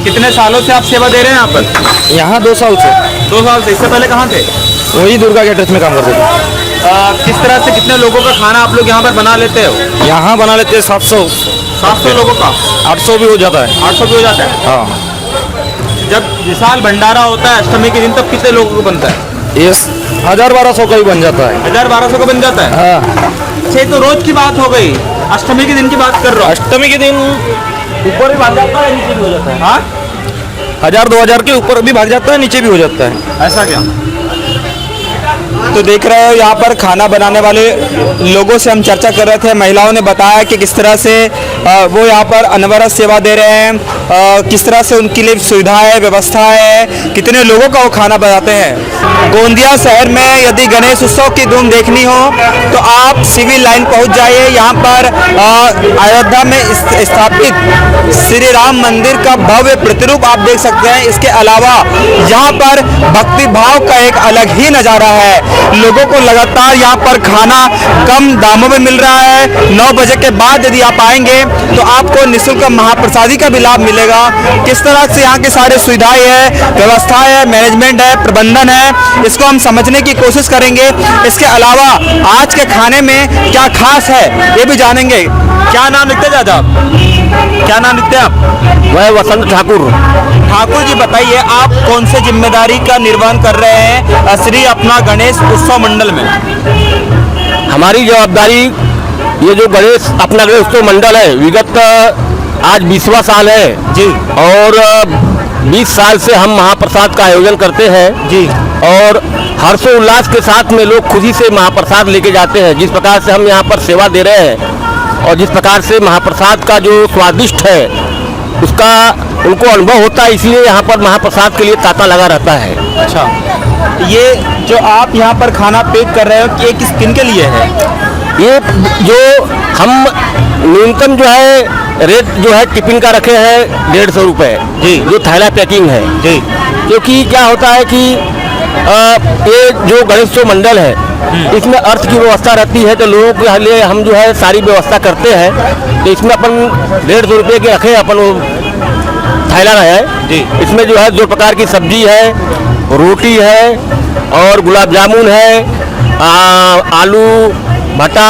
कितने सालों से आप सेवा दे रहे हैं यहाँ पर? यहाँ 2 साल से। 2 साल से। इससे पहले कहाँ थे? वही दुर्गा कैटरिंग में काम करते थे। किस तरह से कितने लोगों का खाना आप लोग यहाँ पर बना लेते हो? यहाँ बना लेते हैं 700 लोगों का। 800 भी हो जाता है। 800 भी हो जाता है? हाँ। जब विशाल भंडारा होता है अष्टमी के दिन, तब कितने लोगों को बनता है? ये 1000-1200 का ही बन जाता है। 1000-1200 का बन जाता है? हाँ। अच्छा, तो रोज की बात हो गई, अष्टमी के दिन की बात कर रहा हूँ। अष्टमी के दिन ऊपर भी भाग जाता है, नीचे भी हो जाता है। हाँ, 1000-2000 के ऊपर भी भाग जाता है, नीचे भी हो जाता है। ऐसा क्या? तो देख रहे हो यहाँ पर खाना बनाने वाले लोगों से हम चर्चा कर रहे थे। महिलाओं ने बताया कि किस तरह से वो यहाँ पर अनवरत सेवा दे रहे हैं, किस तरह से उनके लिए सुविधा है, व्यवस्था है, कितने लोगों का वो खाना बनाते हैं। गोंदिया शहर में यदि गणेश उत्सव की धूम देखनी हो तो आप सिविल लाइन पहुँच जाइए। यहाँ पर अयोध्या में स्थापित श्री राम मंदिर का भव्य प्रतिरूप आप देख सकते हैं। इसके अलावा यहाँ पर भक्ति भाव का एक अलग ही नज़ारा है। लोगों को लगातार यहाँ पर खाना कम दामों में मिल रहा है। 9 बजे के बाद यदि आप आएंगे तो आपको निःशुल्क महाप्रसादी का भी लाभ मिलेगा। किस तरह से यहाँ की सारी सुविधाएं है, व्यवस्था है, मैनेजमेंट है, प्रबंधन है, इसको हम समझने की कोशिश करेंगे। इसके अलावा आज के खाने में क्या खास है ये भी जानेंगे। क्या नाम लिखते दादा आप? क्या नाम लिखते हैं आप? मैं वसंत ठाकुर। ठाकुर जी, बताइए आप कौन से जिम्मेदारी का निर्वहन कर रहे हैं श्री अपना गणेश उत्सव मंडल में? हमारी जवाबदारी ये जो गणेश अपना गणेश उत्सव मंडल है, विगत आज 20वां साल है जी, और 20 साल से हम महाप्रसाद का आयोजन करते हैं जी, और हर्षोल्लास के साथ में लोग खुशी से महाप्रसाद लेके जाते हैं। जिस प्रकार से हम यहाँ पर सेवा दे रहे हैं और जिस प्रकार से महाप्रसाद का जो स्वादिष्ट है उसका उनको अनुभव होता है, इसलिए यहाँ पर महाप्रसाद के लिए तांता लगा रहता है। अच्छा, ये जो आप यहाँ पर खाना पैक कर रहे हो, ये किस किन के लिए है? ये जो हम न्यूनतम जो है रेट जो है टिफिन का रखे हैं 150 रुपये जी, जो थैला पैकिंग है जी, क्योंकि क्या होता है कि ये जो गणेशोत्सव मंडल है इसमें अर्थ की व्यवस्था रहती है, तो लोगों के लिए हम जो है सारी व्यवस्था करते हैं। तो इसमें अपन 150 रुपये के रखे अपन थैला है जी। इसमें जो है 2 प्रकार की सब्जी है, रोटी है और गुलाब जामुन है, आलू भटा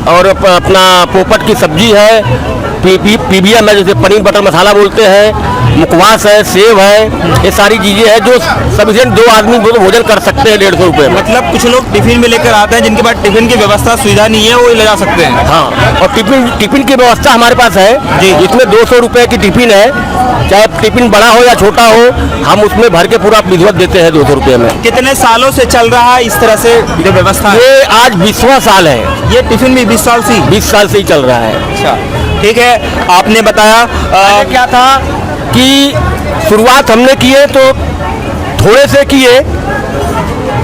और अपना पोपट की सब्जी है, पीबीएम है जैसे पनीर बटर मसाला बोलते हैं, मुखवास है, सेव है, ये सारी चीजें हैं जो सफिशिएंट 2 आदमी भोजन कर सकते हैं 150 रुपए में। मतलब कुछ लोग टिफिन में लेकर आते हैं जिनके पास टिफिन की व्यवस्था सुविधा नहीं है, वो ले जा सकते हैं। हाँ, और टिफिन की व्यवस्था हमारे पास है जी, इसमें 200 रुपए की टिफिन है, चाहे टिफिन बड़ा हो या छोटा हो, हम उसमें भर के पूरा विधिवत देते हैं 200 रुपए में। कितने सालों से चल रहा है इस तरह से जो व्यवस्था है? ये आज 20वां साल है। ये टिफिन भी 20 साल से 20 साल से ही चल रहा है। अच्छा, ठीक है। आपने बताया क्या था कि शुरुआत हमने किए तो थोड़े से किए,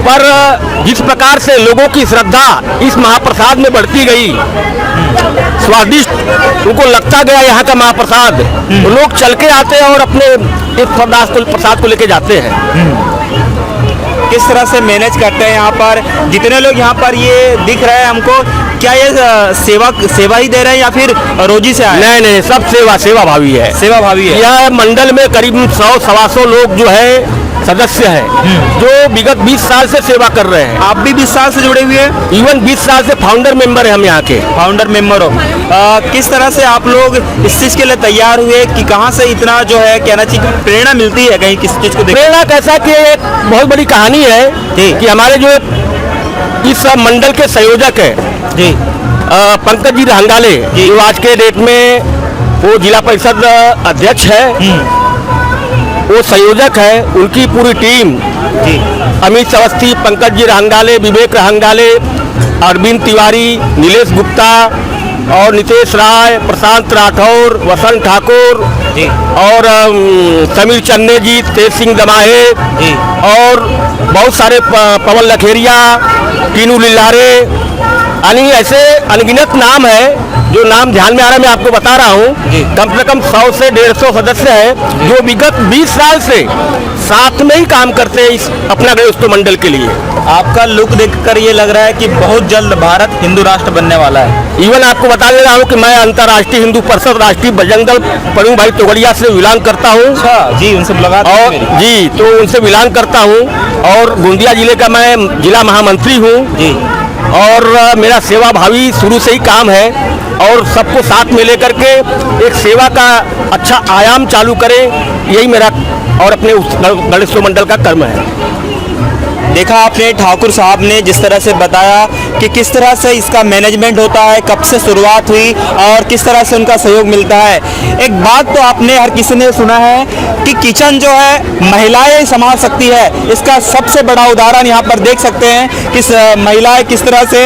पर जिस प्रकार से लोगों की श्रद्धा इस महाप्रसाद में बढ़ती गई, स्वादिष्ट उनको लगता गया यहाँ का महाप्रसाद, तो लोग चल के आते हैं और अपने इस प्रसाद को लेके जाते हैं। किस तरह से मैनेज करते हैं यहाँ पर? जितने लोग यहाँ पर ये दिख रहे हैं हमको, क्या ये सेवा ही दे रहे हैं या फिर रोजी से आए? नहीं, सब सेवा भावी है। सेवा भावी है। यह मंडल में करीब 100-125 लोग जो है सदस्य हैं, जो विगत 20 साल से सेवा कर रहे हैं। आप भी 20 साल से जुड़े हुए हैं? इवन 20 साल से फाउंडर मेंबर है हम यहाँ के। फाउंडर मेंबर हो। किस तरह से आप लोग इस चीज के लिए तैयार हुए कि कहाँ से इतना जो है कहना चाहिए प्रेरणा मिलती है कहीं किस चीज को देख? प्रेरणा कैसा कि एक बहुत बड़ी कहानी है कि हमारे जो इस मंडल के संयोजक है जी, पंकज जी रहंगाले, जो आज के डेट में वो जिला परिषद अध्यक्ष है, वो संयोजक है, उनकी पूरी टीम जी, अमित अवस्थी, पंकज जी रहंगाले, विवेक रहंगाले, अरविंद तिवारी, नीलेश गुप्ता और नितेश राय, प्रशांत राठौर, वसंत ठाकुर जी, और समीर चन्ने जी, तेज सिंह दमाहे जी, और बहुत सारे पवन लखेरिया, टीनू लिल्लारे, यानी ऐसे अनगिनत नाम है। जो नाम ध्यान में आ रहा है मैं आपको बता रहा हूँ। कम से कम 100 से 150 सदस्य हैं जो विगत 20 साल से साथ में ही काम करते हैं इस अपना गणेशोत्सव मंडल के लिए। आपका लुक देखकर ये लग रहा है कि बहुत जल्द भारत हिंदू राष्ट्र बनने वाला है। इवन आपको बता दे रहा हूँ कि मैं अंतर्राष्ट्रीय हिंदू परिषद राष्ट्रीय बजरंग दल प्रवीण भाई तोगड़िया से बिलोंग करता हूँ। अच्छा जी, उनसे मुलाकात और जी, तो उनसे बिलोंग करता हूँ और गोंदिया जिले का मैं जिला महामंत्री हूँ जी। और मेरा सेवा भावी शुरू से ही काम है और सबको साथ में लेकर के एक सेवा का अच्छा आयाम चालू करें, यही मेरा और अपने गणेशोत्सव मंडल का कर्म है। देखा आपने ठाकुर साहब ने जिस तरह से बताया कि किस तरह से इसका मैनेजमेंट होता है, कब से शुरुआत हुई और किस तरह से उनका सहयोग मिलता है। एक बात तो आपने हर किसी ने सुना है कि किचन जो है महिलाएं संभाल सकती है, इसका सबसे बड़ा उदाहरण यहाँ पर देख सकते हैं कि महिलाएं किस तरह से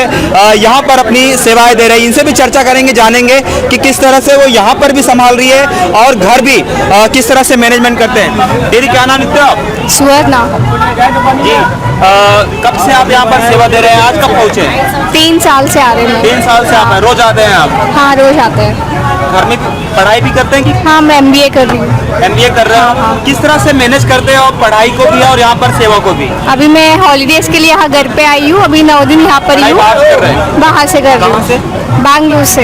यहाँ पर अपनी सेवाएं दे रही हैं। इनसे भी चर्चा करेंगे, जानेंगे कि किस तरह से वो यहाँ पर भी संभाल रही है और घर भी किस तरह से मैनेजमेंट करते हैं। तेरी क्या नाम लिखते हो आप? सुवर्णा। जी, कब से आप यहाँ पर सेवा दे रहे हैं? आज कब पहुँचे? 3 साल से आ रहे हैं। 3 साल से आप रोज आते हैं आप? हाँ, रोज आते हैं। घर में पढ़ाई भी करते हैं कि? हाँ, मैं MBA कर रही हूँ। MBA कर रहे हो? किस तरह से मैनेज करते हो पढ़ाई को भी और यहाँ पर सेवा को भी? अभी मैं हॉलीडेज के लिए यहाँ घर पे आई हूँ, अभी 9 दिन यहाँ पर ही हूँ। बाहर से कर रही हूँ। कहाँ से? बैंगलोर से।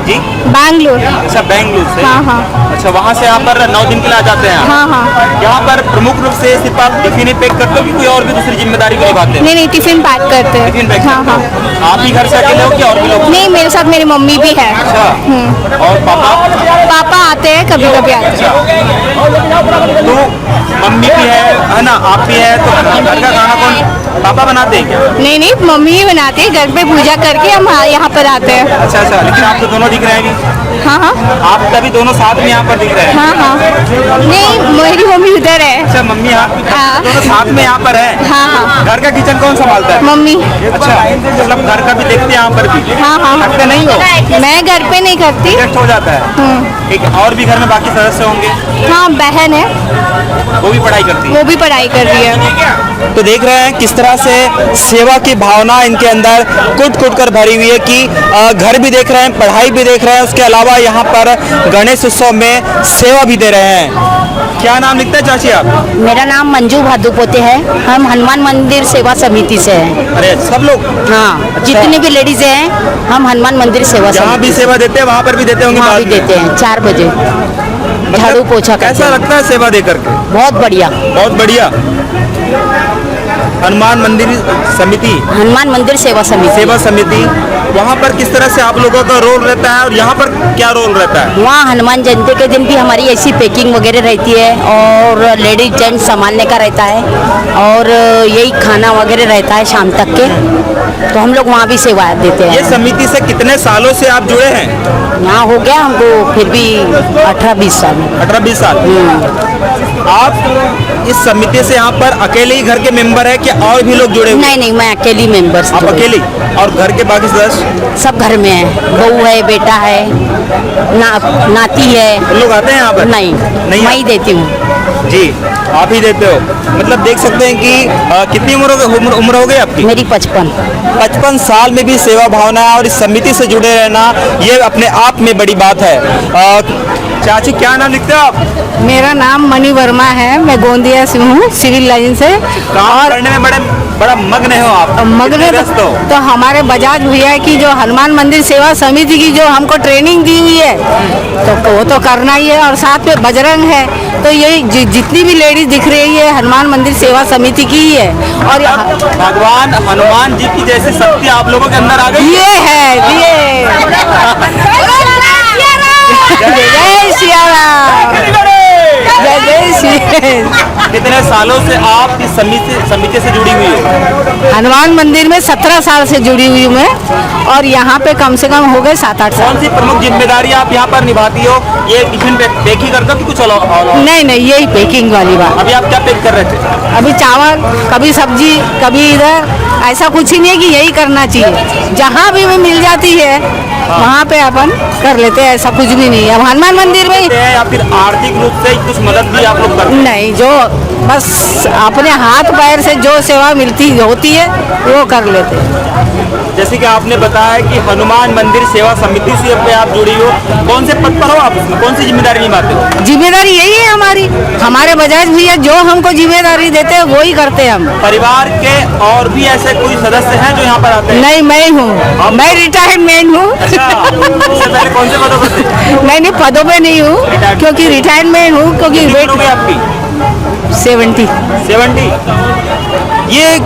जी, बैंगलोर। अच्छा, बैंगलोर से। हाँ हाँ। अच्छा, वहाँ से यहाँ पर 9 दिन के लिए आ जाते हैं? हाँ हाँ। यहाँ पर प्रमुख रूप से सिर्फ आप टिफिन ही पैक करते हो कि कोई और भी दूसरी जिम्मेदारी को निभाते हैं? नहीं, टिफिन पैक करते हैं। टिफिन पैक हाँ हाँ। आप ही घर से अकेले हो कि और भी लोग? नहीं, मेरे साथ मेरी मम्मी भी है। अच्छा, और पापा? पापा आते हैं, कभी कभी आते हैं। तो मम्मी भी है ना, आप भी है, तो घर का खाना कौन? पापा बनाते हैं क्या? नहीं, मम्मी ही बनाती है। घर पे पूजा करके हम यहाँ पर आते हैं। अच्छा, लेकिन आप तो दोनों दिख रहे हैं अभी। हाँ हाँ। आप तभी दोनों साथ में यहाँ पर दिख रहे हैं? हाँ हाँ। नहीं, मेरी मम्मी उधर है। अच्छा, मम्मी यहाँ दोनों साथ में यहाँ पर है? हाँ हाँ। घर का किचन कौन संभालता है? मम्मी। अच्छा, मतलब घर का भी देखते हैं यहाँ पर भी? हाँ हाँ। करते नहीं हो? मैं घर पे नहीं करती। एडजस्ट हो जाता है। एक और भी घर में बाकी सदस्य होंगे? हाँ, बहन है, वो भी पढ़ाई करती है? वो भी पढ़ाई कर रही है। तो देख रहे हैं किस तरह से सेवा की भावना इनके अंदर कुट कर भरी हुई है कि घर भी देख रहे हैं, पढ़ाई भी देख रहे हैं, उसके अलावा यहाँ पर गणेश उत्सव में सेवा भी दे रहे हैं। क्या नाम लिखते हैं चाची आप? मेरा नाम मंजू भादुपोते है। हम हनुमान मंदिर सेवा समिति से हैं। अरे सब लोग? हाँ, जितने भी लेडीज हैं हम हनुमान मंदिर सेवा जहाँ भी सेवा देते हैं वहाँ पर भी देते होंगे? वहाँ भी देते हैं 4 बजे। झाड़ू पोछा करते कैसा हैं। लगता है सेवा दे करके? बहुत बढ़िया। बहुत बढ़िया। हनुमान मंदिर समिति, हनुमान मंदिर सेवा समिति वहाँ पर किस तरह से आप लोगों का रोल रहता है और यहाँ पर क्या रोल रहता है? वहाँ हनुमान जयंती के दिन भी हमारी ऐसी पैकिंग वगैरह रहती है और लेडीज जेंट्स संभालने का रहता है और यही खाना वगैरह रहता है शाम तक के, तो हम लोग वहाँ भी सेवा देते ये हैं। समिति से कितने सालों से आप जुड़े हैं? यहाँ हो गया हमको फिर भी 18-20 साल। 18-20 साल। आप इस समिति से यहाँ पर अकेले ही घर के मेंबर है कि और भी लोग जुड़े हुए? नहीं नहीं, मैं अकेली मेंबर। आप अकेली? और घर के बाकी सदस्य सब घर में है, बहू है, बेटा है, नाती है। लोग आते हैं यहाँ पर? नहीं, मैं ही देती हूँ। जी, आप ही देते हो। मतलब देख सकते हैं कि कितनी उम्र हो गई आपकी? मेरी 55। 55 साल में भी सेवा भावना और इस समिति से जुड़े रहना ये अपने आप में बड़ी बात है। चाची क्या नाम लिखते हो आप? मेरा नाम मणि वर्मा है, मैं गोंदिया से हूँ, सिविल लाइन से। काम करने में बड़ा मग्न हो आप? मग्न तो हमारे बजाज भैया की जो हनुमान मंदिर सेवा समिति की जो हमको ट्रेनिंग दी हुई है, तो वो तो करना ही है। और साथ में बजरंग है, तो ये जितनी भी लेडीज दिख रही है हनुमान मंदिर सेवा समिति की ही है। और भगवान हनुमान जी की जैसी शक्ति आप लोगों के अंदर आ गई? ये है, ये जय सिया राम, जय जय श्री। कितने सालों से आप इस समिति से जुड़ी हुई है? हनुमान मंदिर में 17 साल से जुड़ी हुई हूँ मैं, और यहाँ पे कम से कम हो गए 7-8 साल। कौन सी प्रमुख जिम्मेदारी आप यहाँ पर निभाती हो? ये टिफिन पैक ही करते हो कि कुछ और? नहीं नहीं, यही पैकिंग वाली बात। अभी आप क्या पैक कर रहे थे? अभी चावल, कभी सब्जी, कभी इधर, ऐसा कुछ ही नहीं है कि यही करना चाहिए। जहाँ भी मिल जाती है वहाँ पे अपन कर लेते हैं, ऐसा कुछ भी नहीं है। अब हनुमान मंदिर में या फिर आर्थिक रूप से कुछ मदद भी आप लोग करते हैं? नहीं, जो बस अपने हाथ पैर से जो सेवा मिलती होती है वो कर लेते हैं। जैसे कि आपने बताया कि हनुमान मंदिर सेवा समिति से पे आप जुड़ी हो, कौन से पद पर हो आप? इसमें कौन सी जिम्मेदारी निभाते हो? जिम्मेदारी यही है हमारी, हमारे बजाज भैया जो हमको जिम्मेदारी देते हैं वो ही करते हैं हम। परिवार के और भी ऐसे कोई सदस्य हैं जो यहाँ पर आते हैं? नहीं, मैं हूँ, मैं रिटायरमेंट हूँ। इससे पहले कौन से पदों पर थे? नहीं, पदों पे नहीं हूँ, क्योंकि रिटायरमेंट हूँ, क्योंकि कितनी उम्र हो गई आपकी? 70। ये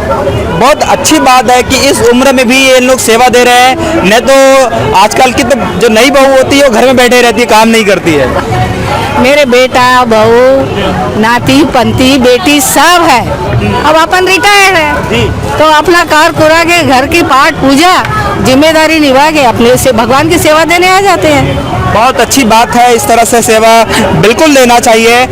बहुत अच्छी बात है कि इस उम्र में भी ये लोग सेवा दे रहे हैं। नहीं तो आजकल की तो जो नई बहू होती है वो घर में बैठे रहती है, काम नहीं करती है। मेरे बेटा, बहू, नाती, पंती, बेटी सब है। अब अपन रिटायर है तो अपना कार कुरा के घर की पाठ पूजा जिम्मेदारी निभा के अपने से भगवान की सेवा देने आ जाते हैं। बहुत अच्छी बात है, इस तरह से सेवा बिल्कुल देना चाहिए।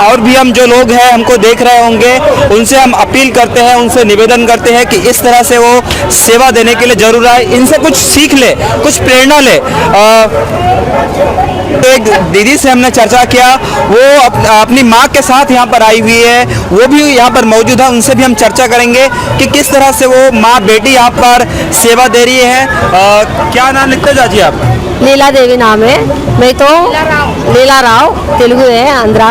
और भी हम जो लोग हैं हमको देख रहे होंगे, उनसे हम अपील करते हैं, उनसे निवेदन करते हैं कि इस तरह से वो सेवा देने के लिए जरूर आए, इनसे कुछ सीख ले, कुछ प्रेरणा ले। तो एक दीदी से हमने चर्चा किया, वो अपनी माँ के साथ यहाँ पर आई हुई है, वो भी यहाँ पर मौजूद है। उनसे भी हम चर्चा करेंगे कि किस तरह से वो माँ बेटी यहाँ पर सेवा दे रही है। क्या नाम लिखते हैं चाची आप? लीला देवी नाम है। मैं तो लीला राव, तेलुगु है, आंध्रा।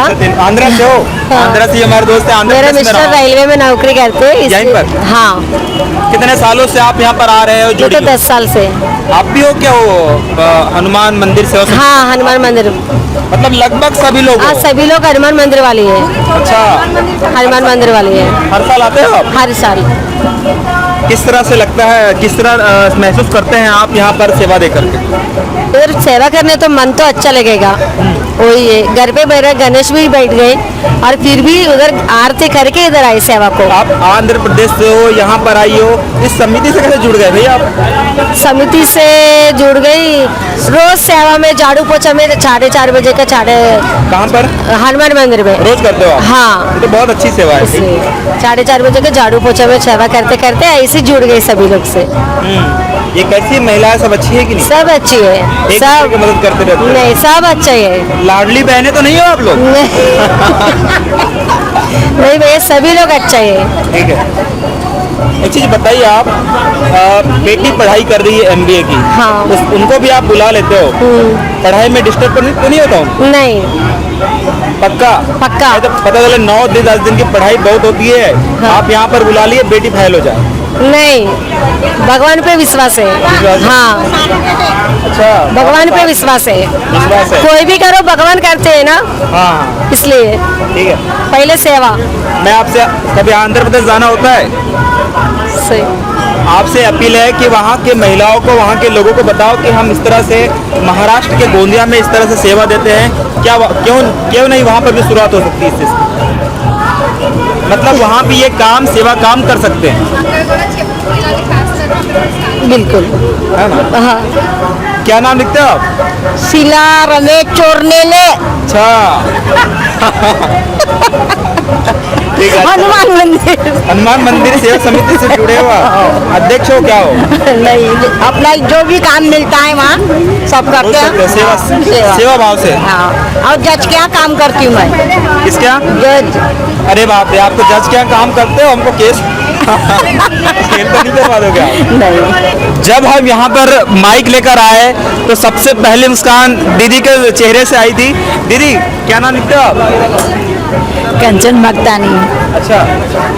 आंध्रा से हो? आंध्रा से हमारे दोस्त हैं। मेरे मिस्टर रेलवे में नौकरी करते हैं यहीं पर? हाँ। कितने सालों से आप यहाँ पर आ रहे हो? मैं तो 10 साल से। आप भी हो क्या वो हनुमान मंदिर से? हाँ, हनुमान मंदिर। मतलब लगभग सभी लोग? हाँ, सभी लोग हनुमान मंदिर वाली है। अच्छा, हनुमान मंदिर वाली है। हर साल आते हो आप? हर साल। किस तरह से लगता है, किस तरह महसूस करते हैं आप यहाँ पर सेवा दे करके? उधर सेवा करने तो मन तो अच्छा लगेगा, वही है। घर पे मेरे गणेश भी बैठ गए और फिर भी उधर आरती करके इधर आए सेवा को। आप आंध्र प्रदेश से हो, यहाँ पर आई हो, इस समिति से कैसे जुड़ गए भैया आप? समिति से जुड़ गई, रोज सेवा में झाड़ू पोछा में 4:30 बजे का कहाँ पर? हनुमान मंदिर में रोज करते हो आप? हाँ, ये तो बहुत अच्छी सेवा है। 4:30 बजे का झाड़ू पोछा में सेवा करते करते ऐसे जुड़ गए सभी लोग से। ये कैसी महिलाएं सब अच्छी है कि नहीं? सब अच्छी है, एक सब दूसरे की मदद करते रहते हैं? नहीं, सब अच्छा है। लाडली बहनें तो नहीं हो आप लोग? नहीं भैया, सभी लोग अच्छा है। ठीक है। एक चीज बताइए आप, बेटी पढ़ाई कर रही है MBA की, हाँ। उनको भी आप बुला लेते हो? पढ़ाई में डिस्टर्ब तो नहीं होता हूँ? नहीं, पक्का? पक्का। तो पता चले 9 दिन 10 दिन की पढ़ाई बहुत होती है, हाँ। आप यहाँ पर बुला लिए, बेटी फैल हो जाए। नहीं, भगवान पे विश्वास है। हाँ, अच्छा, भगवान पे विश्वास है। विश्वास है। कोई भी करो भगवान करते हैं ना, हाँ, इसलिए ठीक है। पहले सेवा। मैं आपसे कभी आंध्र प्रदेश जाना होता है, सही। आपसे अपील है कि वहाँ के महिलाओं को, वहाँ के लोगों को बताओ कि हम इस तरह से महाराष्ट्र के गोंदिया में इस तरह से सेवा देते हैं। क्या क्यों नहीं वहाँ पर भी शुरुआत हो सकती है इससे? मतलब वहाँ भी ये काम, सेवा काम कर सकते हैं। बिल्कुल, है ना? हाँ। क्या नाम लिखते हो आप? शिला रमेश चोरनेले। अच्छा। ठीक है। हनुमान मंदिर। हनुमान मंदिर सेवा समिति से जुड़े हुआ अध्यक्ष हो, क्या हो? नहीं, अपना जो भी काम मिलता है वहाँ सब करते हैं। सेवा भाव से। हाँ, और जज क्या काम करती हूँ मैं। किस क्या? जज। अरे बाप रे, आप तो जज क्या काम करते हो, हमको केस खेल तो नहीं करवा दोगे आप? नहीं। जब हम यहाँ पर माइक लेकर आए तो सबसे पहले मुस्कान दीदी के चेहरे से आई थी। दीदी क्या नाम लिखते हो आप? कंचन भक्तानी। अच्छा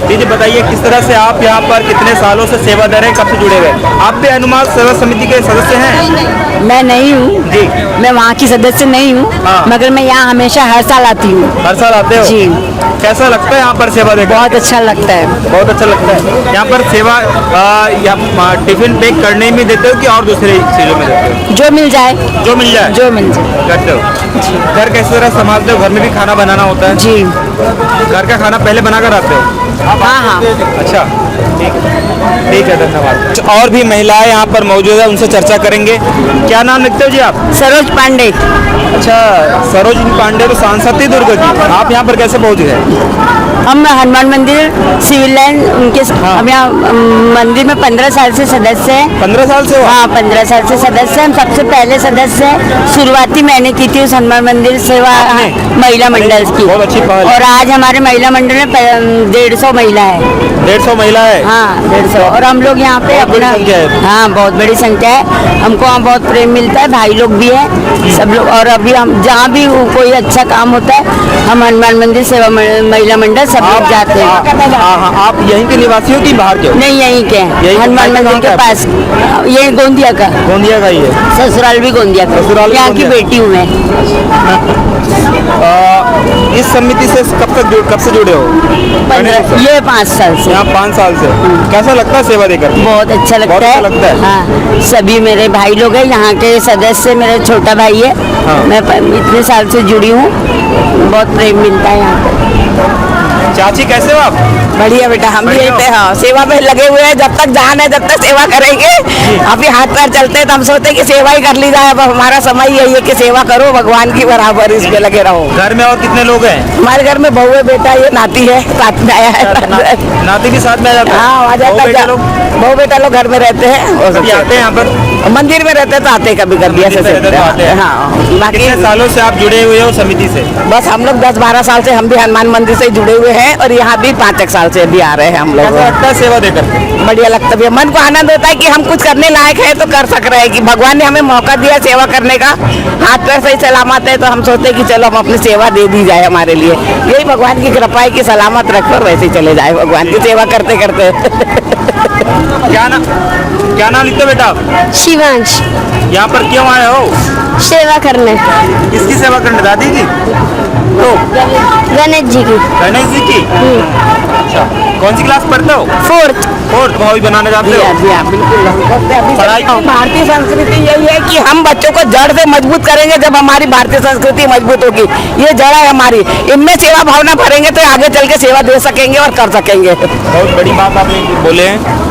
दीदी बताइए, किस तरह से आप यहाँ पर कितने सालों से सेवा दे रहे हैं, कब से जुड़े हुए? आप भी हनुमान सेवा समिति के सदस्य हैं? मैं नहीं हूँ जी, मैं वहाँ की सदस्य नहीं हूँ, हाँ। मगर मैं यहाँ हमेशा हर साल आती हूँ। हर साल आते हो? जी। कैसा लगता है यहाँ पर सेवा देकर? बहुत अच्छा लगता है। बहुत अच्छा लगता है। यहाँ पर सेवा या टिफिन पैक करने में देते हो कि और दूसरी चीज़ों में देते हो? जो मिल जाए। जो मिल जाए। जो मिल जाए करते हो। घर कैसे तरह संभालते हो? घर में भी खाना बनाना होता है? जी। घर का खाना पहले बनाकर आते हो? हाँ हाँ। अच्छा, ठीक है, धन्यवाद। और भी महिलाएं यहाँ पर मौजूद है, उनसे चर्चा करेंगे। क्या नाम लिखते हो जी आप? सरोज पांडे। अच्छा, सरोजिनी पांडे तो सांसद थी दुर्ग की। आप यहाँ पर कैसे पहुँच गए? हम हनुमान मंदिर सिविल लाइन उनके हम यहाँ मंदिर में 15 साल से सदस्य हैं। 15 साल से हो? हाँ, 15 साल से सदस्य हैं। हम सबसे पहले सदस्य हैं। शुरुआती मैंने की थी उस हनुमान मंदिर सेवा महिला मंडल की। बहुत अच्छी पहल। और आज हमारे महिला मंडल में 150 महिला है। 150 महिला है? हाँ, 150। और हम लोग यहाँ पे अपना, हाँ बहुत बड़ी संख्या है। हमको वहाँ बहुत प्रेम मिलता है, भाई लोग भी है सब लोग। और अभी हम जहाँ भी कोई अच्छा काम होता है, हम हनुमान मंदिर सेवा महिला मंडल सब लोग जाते हैं। हाँ, आप यहीं के निवासी हो कि बाहर के हो? नहीं, यहीं के हैं, हनुमान मंदिर के पास। ये गोंदिया का। गोंदिया का ही है? ससुराल भी गोंदिया का। ससुराल यहाँ की बेटी हूँ मैं। इस समिति से कब से जुड़े हो? ये 5 साल से। यहाँ 5 साल से। कैसा लगता है सेवा देकर? बहुत अच्छा लगता है। लगता है। हाँ, सभी मेरे भाई लोग हैं यहाँ के सदस्य। मेरा छोटा भाई है। हाँ। मैं इतने साल से जुड़ी हूँ, बहुत प्रेम मिलता है यहाँ पे। चाची कैसे हो आप? बढ़िया बेटा, हम भी यहीं पे हाँ सेवा में लगे हुए हैं। जब तक जान है जब तक सेवा करेंगे। अभी हाथ पैर चलते हैं तो हम सोचते हैं कि सेवा ही कर ली जाए। अब हमारा समय यही है कि सेवा करो, भगवान की बराबर इसमें लगे रहो। घर में और कितने लोग हैं? हमारे घर में बहू है, बेटा, ये नाती है, साथ में आया है। नाती भी साथ में आ जाता है? हाँ, आ जाता है। बहू बेटा लोग घर में रहते हैं और सभी आते हैं यहाँ पर? मंदिर में रहते तो आते कभी कभी ऐसे हाँ। बाकी कितने सालों से आप जुड़े हुए हो समिति से? बस हम लोग 10-12 साल से हम भी हनुमान मंदिर से जुड़े हुए हैं और यहाँ भी 5 साल से भी आ रहे हैं हम लोग। लगता है सेवा देकर? बढ़िया लगता है, मन को आनंद होता है कि हम कुछ करने लायक है तो कर सक रहे हैं, कि भगवान ने हमें मौका दिया सेवा करने का। हाथ पैर सही सलामत है तो हम सोचते हैं कि चलो हम अपनी सेवा दे दी जाए हमारे लिए। यही भगवान की कृपा है कि सलामत रखकर वैसे ही चले जाए भगवान की सेवा करते करते। क्या नाम लिखते हो बेटा? शिवांश। यहाँ पर क्यों आए हो? सेवा करने। किसकी सेवा करने? दादी की? तो गणेश जी की। गणेश जी की? अच्छा, कौन सी क्लास पढ़ते हो? 4th। भाई बनाने जाते हो? पढ़ाई भारतीय संस्कृति यही है कि हम बच्चों को जड़ से मजबूत करेंगे। जब हमारी भारतीय संस्कृति मजबूत होगी, ये जड़ है हमारी, इनमें सेवा भावना भरेंगे तो आगे चल के सेवा दे सकेंगे और कर सकेंगे। बहुत बड़ी बात आपने बोले हैं।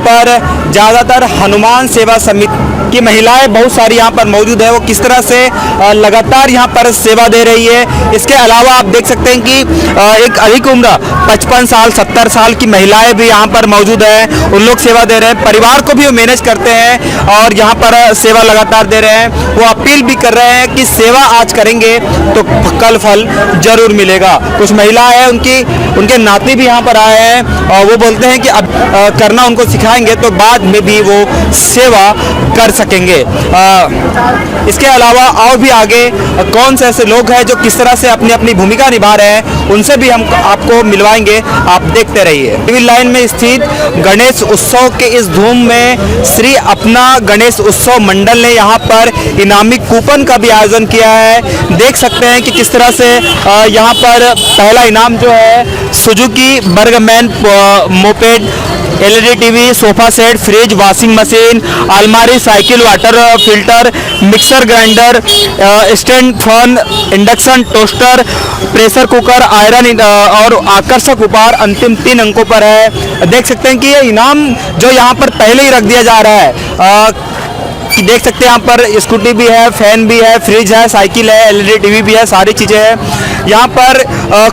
पर ज़्यादातर हनुमान सेवा समिति की महिलाएं बहुत सारी यहाँ पर मौजूद है। वो किस तरह से लगातार यहाँ पर सेवा दे रही है। इसके अलावा आप देख सकते हैं कि एक अधिक उम्र 55 साल 70 साल की महिलाएं भी यहाँ पर मौजूद हैं। उन लोग सेवा दे रहे हैं, परिवार को भी वो मैनेज करते हैं और यहाँ पर सेवा लगातार दे रहे हैं। वो अपील भी कर रहे हैं कि सेवा आज करेंगे तो कल फल जरूर मिलेगा। कुछ महिलाएं हैं, उनके नाती भी यहाँ पर आए हैं और वो बोलते हैं कि अब करना उनको सिखाएंगे तो बाद बाद में भी वो सेवा कर सकेंगे। इसके अलावा और भी आगे कौन से ऐसे लोग हैं जो किस तरह से अपनी अपनी भूमिका निभा रहे हैं, उनसे भी हम आपको मिलवाएंगे। आप देखते रहिए। सिविल लाइन में स्थित गणेश उत्सव के इस धूम में श्री अपना गणेश उत्सव मंडल ने यहाँ पर इनामी कूपन का भी आयोजन किया है। देख सकते हैं कि किस तरह से यहाँ पर पहला इनाम जो है Suzuki Burgman moped, LED TV, sofa set, fridge, washing machine, अलमारी, cycle, water filter, mixer grinder, stand fan, induction toaster, pressure cooker, iron और आकर्षक उपहार अंतिम 3 अंकों पर है। देख सकते हैं कि ये इनाम जो यहाँ पर पहले ही रख दिया जा रहा है। देख सकते हैं यहाँ पर स्कूटी भी है, फैन भी है, फ्रिज है, साइकिल है, LED टीवी भी है, सारी चीज़ें हैं। यहाँ पर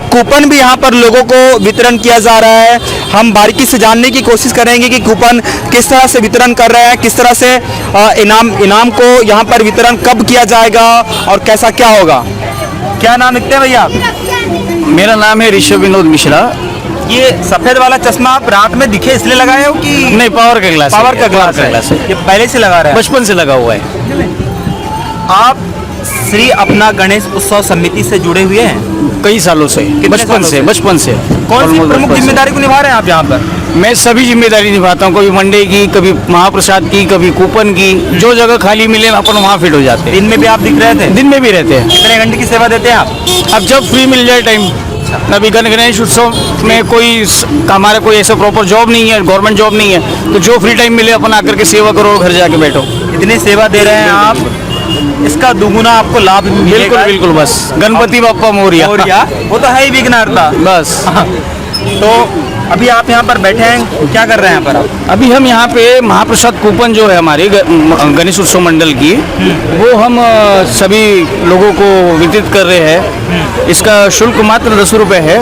कूपन भी यहाँ पर लोगों को वितरण किया जा रहा है। हम बारीकी से जानने की कोशिश करेंगे कि कूपन किस तरह से वितरण कर रहे हैं, किस तरह से इनाम को यहाँ पर वितरण कब किया जाएगा और कैसा क्या होगा। क्या नाम लिखते हैं भैया आप? मेरा नाम है ऋषभ विनोद मिश्रा। ये सफेद वाला चश्मा आप रात में दिखे इसलिए लगाए हो कि नहीं, पावर का ग्लास, पावर का ग्लास है। ये पहले से लगा रहे हैं? बचपन से लगा हुआ है। आप श्री अपना गणेश उत्सव समिति से जुड़े हुए हैं? कई सालों से, बचपन से। कौन सी प्रमुख जिम्मेदारी को निभा रहे हैं आप यहाँ पर? मैं सभी जिम्मेदारी निभाता हूँ, कभी मंडे की, कभी महाप्रसाद की, कभी कूपन की। जो जगह खाली मिले अपन वहाँ फिट हो जाते हैं। दिन में भी आप दिख रहे थे? दिन में भी रहते हैं। कितने घंटे की सेवा देते हैं आप? अब जब फ्री मिल जाए टाइम। अभी गणेश उत्सव में कोई हमारा कोई ऐसा प्रॉपर जॉब नहीं है, गवर्नमेंट जॉब नहीं है, तो जो फ्री टाइम मिले अपन आकर के सेवा करो और घर जाके बैठो। इतनी सेवा दे रहे हैं आप, इसका दुगुना आपको लाभ भी मिलेगा। बिल्कुल बिल्कुल, बस गणपति बाप्पा मोरिया। वो तो है ही विघ्नहर्ता बस। तो अभी आप यहाँ पर बैठे हैं, क्या कर रहे हैं यहाँ पर आप? अभी हम यहाँ पे महाप्रसाद कूपन जो है हमारी गणेश उत्सव मंडल की, वो हम सभी लोगों को वितरित कर रहे हैं। इसका शुल्क मात्र 10 रुपये है।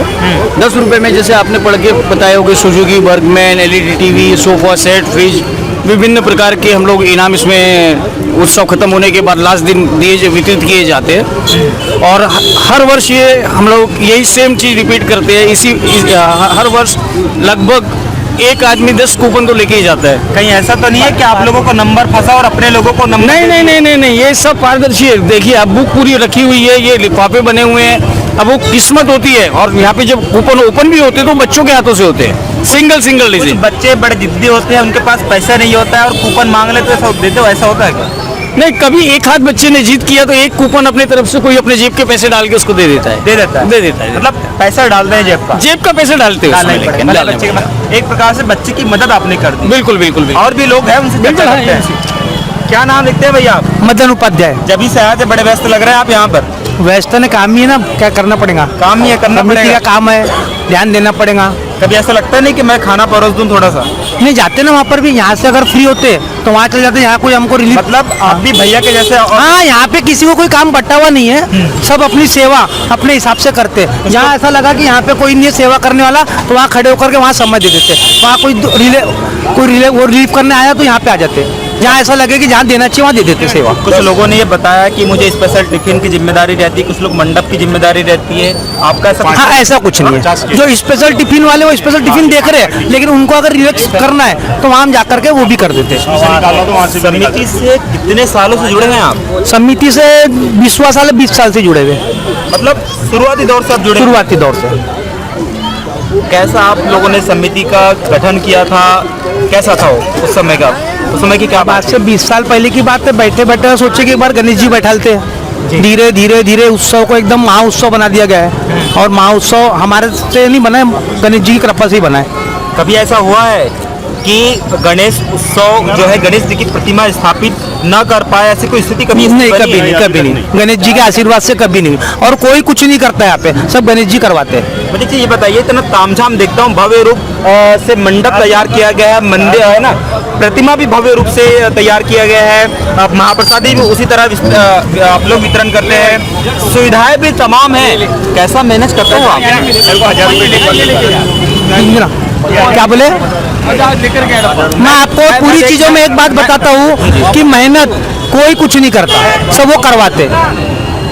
10 रुपये में जैसे आपने पढ़ के बताए होंगे Suzuki Burgman, LED TV, sofa set, fridge, विभिन्न प्रकार के हम लोग इनाम इसमें उत्सव खत्म होने के बाद लास्ट दिन वितरित किए जाते हैं। और हर वर्ष ये हम लोग यही सेम चीज़ रिपीट करते हैं। हर वर्ष लगभग एक आदमी 10 कूपन तो लेके ही जाता है। कहीं ऐसा तो नहीं है कि आप लोगों को नंबर फंसा और अपने लोगों को नंबर? नहीं, ये सब पारदर्शी है। देखिए अब बुक पूरी रखी हुई है, ये लिफाफे बने हुए हैं। अब वो किस्मत होती है, और यहाँ पे जब कूपन ओपन भी होते हैं तो बच्चों के हाथों से होते हैं, सिंगल डिजिट। बच्चे बड़े जिद्दी होते हैं, उनके पास पैसा नहीं होता है और कूपन मांग लेते ऐसा देते हो, ऐसा होता है क्या? नहीं, कभी एक हाथ बच्चे ने जीत किया तो एक कूपन अपने तरफ से कोई अपने जेब के पैसे डाल के उसको दे देता है। मतलब पैसा डालते हैं जेब का पैसा डालते हैं। एक प्रकार से बच्चे की मदद आपने कर दी। बिल्कुल। और भी लोग हैं, उनसे चर्चा करते हैं। क्या नाम लिखते हैं भैया आप? मदन उपाध्याय। जब से आए थे, बड़े व्यस्त लग रहे हैं आप यहाँ पर। व्यस्त ने काम ही है ना, क्या करना पड़ेगा? काम ही है, करना पड़ेगा। काम है, ध्यान देना पड़ेगा। कभी ऐसा लगता नहीं कि मैं खाना परोस दूं थोड़ा सा? नहीं, जाते ना वहाँ पर भी। यहाँ से अगर फ्री होते तो वहाँ चले जाते। यहाँ कोई हमको रिलीफ, मतलब आप भी भैया के जैसे? हाँ, यहाँ पे किसी को कोई काम बटा हुआ नहीं है। सब अपनी सेवा अपने हिसाब से करते। यहाँ ऐसा लगा कि यहाँ पे कोई नहीं है सेवा करने वाला, तो वहाँ खड़े होकर के वहाँ समय दे देते। वहाँ कोई रिलीफ करने आया तो यहाँ पे आ जाते। जहाँ ऐसा लगे कि जहाँ देना चाहिए वहाँ दे देते सेवा। कुछ लोगों ने ये बताया कि मुझे स्पेशल टिफिन की जिम्मेदारी रहती है, कुछ लोग मंडप की जिम्मेदारी रहती है। आपका ऐसा? हाँ, ऐसा कुछ नहीं है। जो स्पेशल टिफिन वाले वो स्पेशल टिफिन देख रहे हैं, लेकिन उनको अगर रिलैक्स करना है तो वहाँ जाकर के वो भी कर देते हैं। समिति से कितने सालों से जुड़े हैं आप? समिति से 20वां साल है, 20 साल से जुड़े हुए। मतलब शुरुआती दौर से आप जुड़े? शुरुआती दौर से। कैसा आप लोगों ने समिति का गठन किया था, कैसा था वो उस समय का? उस समय की क्या बात? से 20 साल पहले की बात है। बैठे सोचे कि एक बार गणेश जी बैठालते हैं। धीरे उत्सव को एकदम महाउत्सव बना दिया गया है। और महाउत्सव हमारे से नहीं बना है, गणेश जी की कृपा से ही बना है। कभी ऐसा हुआ है कि गणेश उत्सव जो है, गणेश जी की प्रतिमा स्थापित न कर पाए, ऐसी कोई स्थिति कभी? नहीं, कभी नहीं। गणेश जी के आशीर्वाद से कभी नहीं। और कोई कुछ नहीं करता है यहाँ पे, सब गणेश जी करवाते हैं। मुझे ये बताइए, इतना तामझाम देखता हूँ, भव्य रूप से मंडप तैयार किया गया है, मंदिर है ना, प्रतिमा भी भव्य रूप से तैयार किया गया है, महाप्रसादी भी उसी तरह आप लोग वितरण करते हैं, सुविधाएं भी तमाम है। कैसा मैनेज करते हो आप? क्या बोले? मैं आपको पूरी चीजों में एक बात बताता हूँ कि मेहनत कोई कुछ नहीं करता, सब वो करवाते।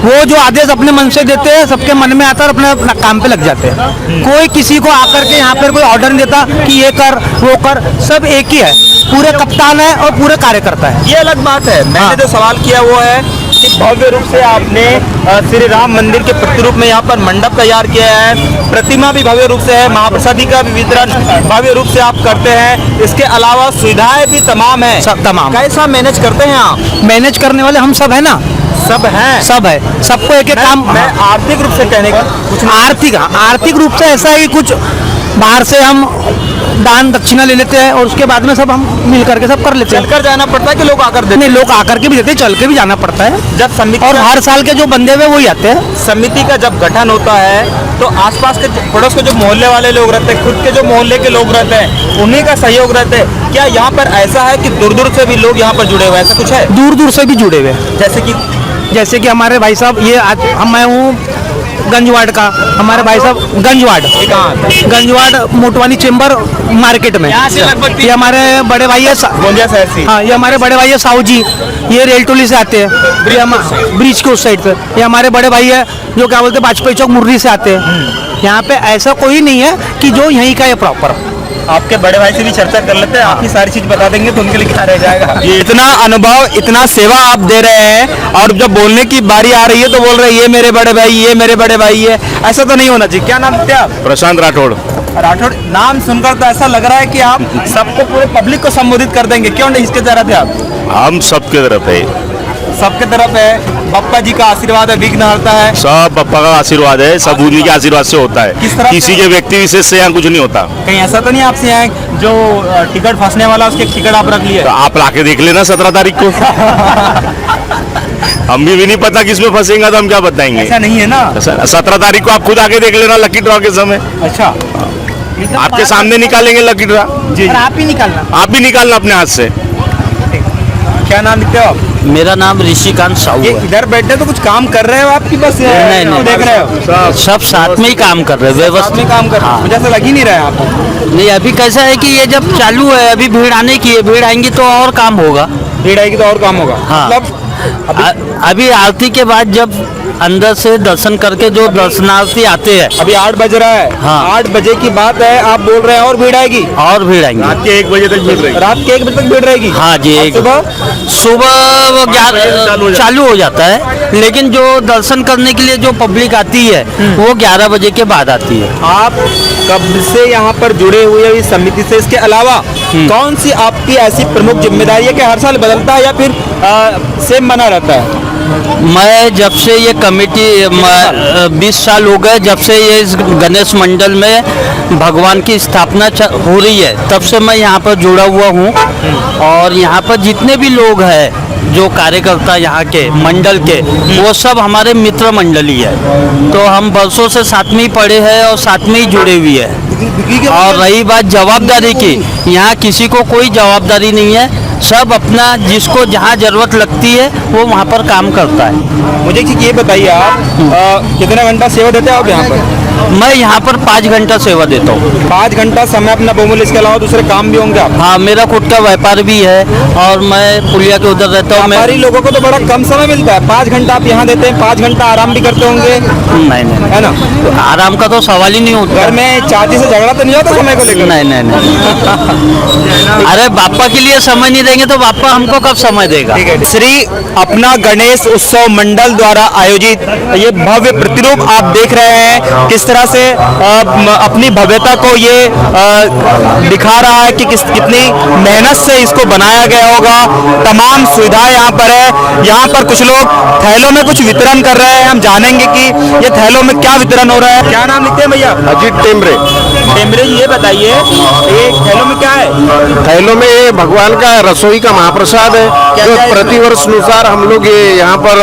वो जो आदेश अपने मन से देते हैं, सबके मन में आता है और अपने अपना काम पे लग जाते हैं। कोई किसी को आकर के यहाँ पर कोई ऑर्डर नहीं देता कि ये कर वो कर, सब एक ही है, पूरे कप्तान है और पूरे कार्यकर्ता है। ये अलग बात है। मैंने जो सवाल किया वो है कि भव्य रूप से आपने श्री राम मंदिर के प्रतिरूप में यहाँ पर मंडप तैयार किया है, प्रतिमा भी भव्य रूप से है, महाप्रसादी का भी वितरण भव्य रूप से आप करते हैं, इसके अलावा सुविधाएं भी तमाम है। सब तमाम। कैसा मैनेज करते हैं आप? मैनेज करने वाले हम सब है ना, सब हैं, सब है, सबको एक एक काम। मैं आर्थिक रूप से कहने का कुछ आर्थिक रूप से ऐसा है कि कुछ बाहर से हम दान दक्षिणा ले लेते हैं और उसके बाद में सब हम मिल करके सब कर लेते हैं। चलकर जाना पड़ता है कि लोग आकर देते हैं? नहीं, लोग आकर के भी देते हैं, चल के भी जाना पड़ता है। जब समिति और हर साल के जो बंदे हुए वही आते हैं। समिति का जब गठन होता है तो आसपास के पड़ोस के जो मोहल्ले वाले लोग रहते हैं, खुद के जो मोहल्ले के लोग रहते हैं, उन्हीं का सहयोग रहते हैं। क्या यहाँ पर ऐसा है कि दूर दूर से भी लोग यहाँ पर जुड़े हुए हैं, ऐसा कुछ है? दूर दूर से भी जुड़े हुए हैं, जैसे कि हमारे भाई साहब, ये आज मैं हूँ गंजवाड़ का, हमारे भाई साहब गंजवाड़ मोटवानी चेंबर मार्केट में। ये हमारे बड़े भाई है, हाँ, ये हमारे बड़े भाई है साहू जी, ये रेलटोली से आते हैं, ये हम ब्रिज के उस साइड से। ये हमारे बड़े भाई है जो क्या बोलते हैं वाजपेयी चौक मुर्री से आते हैं। यहाँ पे ऐसा कोई नहीं है कि जो यहीं का है प्रॉपर। आपके बड़े भाई से भी चर्चा कर लेते हैं, आप ही सारी चीज बता देंगे तो उनके लिए क्या रह जाएगा। ये इतना अनुभव, इतना सेवा आप दे रहे हैं और जब बोलने की बारी आ रही है तो बोल रहे हैं ये मेरे बड़े भाई, ये मेरे बड़े भाई है, ऐसा तो नहीं होना चाहिए। क्या नाम थे आप? प्रशांत राठौड़। राठौड़ नाम सुनकर तो ऐसा लग रहा है कि आप सबको, पूरे पब्लिक को संबोधित कर देंगे। क्यों नहीं, इसके तरह थे आप? हम सबके तरफ है, सबके तरफ है। बप्पा जी का आशीर्वाद है, विघ्न हरता है। सब बप्पा का आशीर्वाद है, सब उन्हीं के आशीर्वाद से होता है, किसी के व्यक्ति विशेष से यहाँ कुछ नहीं होता। कहीं ऐसा तो नहीं आपसे यहाँ जो टिकट फंसने वाला उसके टिकट आप रख लिए? तो आप लाके देख लेना 17 तारीख को। हम भी नहीं पता किसमें फंसेगा तो हम क्या बताएंगे। ऐसा नहीं है ना? 17 तारीख को आप खुद आके देख लेना लकी ड्रॉ के समय। अच्छा, आपके सामने निकालेंगे लकी ड्रॉ। जी, आप ही निकालना, आप ही निकालना अपने हाथ से। क्या नाम लिखते हो आप? मेरा नाम ऋषिकांत साहू है। इधर बैठे तो कुछ काम कर रहे हो आपकी, बस नहीं देख रहे हो? सब साथ में ही काम कर रहे हैं, व्यवस्थित में काम कर रहे हैं। मुझे ऐसा लग ही नहीं रहा है आपको। नहीं, अभी कैसा है कि ये जब चालू है, अभी भीड़ आने की है, भीड़ आएंगी तो और काम होगा। भीड़ आएगी तो और काम होगा। हाँ, मतलब अभी आरती के बाद जब अंदर से दर्शन करके जो दर्शनार्थी आते हैं, अभी 8 बज रहा है। हाँ, 8 बजे की बात है, आप बोल रहे हैं और भीड़ आएगी? और भीड़ आएंगी। रात के 1 बजे तक भीड़ रहेगी। रात के 1 बजे तक भीड़ रहेगी? हाँ जी। सुबह 11 चालू हो जाता है, लेकिन जो दर्शन करने के लिए जो पब्लिक आती है वो 11 बजे के बाद आती है। आप कब से यहाँ पर जुड़े हुए हैं इस समिति से? इसके अलावा कौन सी आपकी ऐसी प्रमुख जिम्मेदारी है कि हर साल बदलता है या फिर सेम बना रहता है? मैं जब से ये कमेटी 20 साल हो गए, जब से ये इस गणेश मंडल में भगवान की स्थापना हो रही है, तब से मैं यहाँ पर जुड़ा हुआ हूँ। और यहाँ पर जितने भी लोग हैं जो कार्यकर्ता यहाँ के मंडल के, वो सब हमारे मित्र मंडली है। तो हम वर्षों से साथ में ही पढ़े हैं और साथ में ही जुड़े हुए हैं। और रही बात जवाबदारी की, यहाँ किसी को कोई जवाबदारी नहीं है, सब अपना जिसको जहाँ जरूरत लगती है वो वहाँ पर काम करता है। मुझे ये बताइए आप कितना घंटा सेवा देते हैं आप यहाँ पर? मैं यहाँ पर 5 घंटा सेवा देता हूँ। 5 घंटा समय अपना बहुमूल्य, इसके अलावा दूसरे काम भी होंगे आप? हाँ, मेरा खुद का व्यापार भी है और मैं पुलिया के उधर रहता हूँ। व्यापारी लोगों को तो बड़ा कम समय मिलता है, 5 घंटा आप यहाँ देते हैं, 5 घंटा आराम भी करते होंगे? नहीं, है ना? तो आराम का तो सवाल ही नहीं होता। घर में चाची से झगड़ा तो नहीं होता समय को लेकर? नहीं। अरे बापा के लिए समय नहीं देंगे तो बापा हमको कब समय देगा? श्री अपना गणेश उत्सव मंडल द्वारा आयोजित ये भव्य प्रतिरूप आप देख रहे हैं, किस तरह से अपनी भव्यता को ये दिखा रहा है कि कितनी मेहनत से इसको बनाया गया होगा। तमाम सुविधाएं यहाँ पर है। यहाँ पर कुछ लोग थैलों में कुछ वितरण कर रहे हैं, हम जानेंगे कि ये थैलों में क्या वितरण हो रहा है। क्या नाम लिखते हैं भैया? अजीत टेमरे। टेमरे जी, ये बताइए ये थैलों में क्या है? थैलों में ये भगवान का रसोई का महाप्रसाद है, जो प्रतिवर्ष अनुसार हम लोग ये यहाँ पर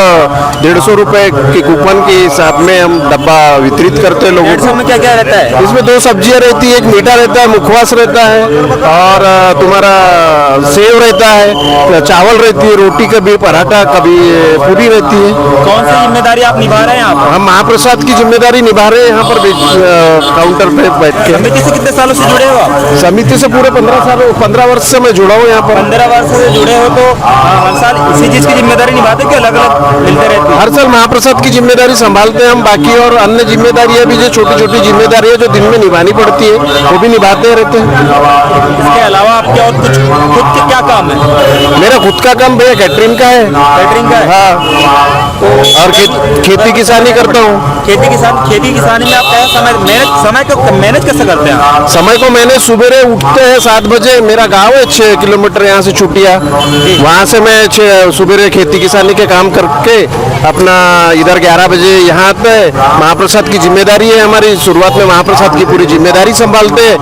150 रुपए के कूपन के हिसाब में हम डब्बा वितरित करते हैं लोगों को। में क्या क्या रहता है? इसमें 2 सब्जियां रहती है, एक मीठा रहता है, मुखवास रहता है और तुम्हारा सेव रहता है, चावल रहती है, रोटी कभी पराठा कभी पूरी रहती है। कौन सी जिम्मेदारी आप निभा रहे हैं? आप हम महाप्रसाद की जिम्मेदारी निभा रहे हैं यहाँ पर काउंटर पे बैठ के। समिति से कितने सालों से जुड़े हो आप? समिति से पूरे 15 वर्ष से मैं जुड़ा हूँ यहाँ पर। 15 वर्ष से जुड़े हो तो हर साल इसी चीज की जिम्मेदारी निभाते कि अलग अलग मिलते रहते हैं? हर साल महाप्रसाद की जिम्मेदारी संभालते हैं हम, बाकी और अन्य जिम्मेदारियाँ भी जो छोटी छोटी जिम्मेदारियाँ जो दिन में निभानी पड़ती है वो भी निभाते रहते हैं। इसके अलावा आपके और कुछ खुद के क्या काम है? मेरा खुद का काम भैया कैटरिंग का है। कैटरिंग का है? हाँ, और खेती किसानी करता हूँ। खेती किसानी में आप कैसा समय को मैनेज कैसे करते हैं? समय को मैंने सुबह उठते हैं 7 बजे, मेरा गांव है 6 किलोमीटर यहाँ से चुटिया, वहाँ से मैं सुबह खेती किसानी के काम करके अपना इधर 11 बजे यहाँ आते हैं। महाप्रसाद की जिम्मेदारी है हमारी, शुरुआत में महाप्रसाद की पूरी जिम्मेदारी संभालते हैं।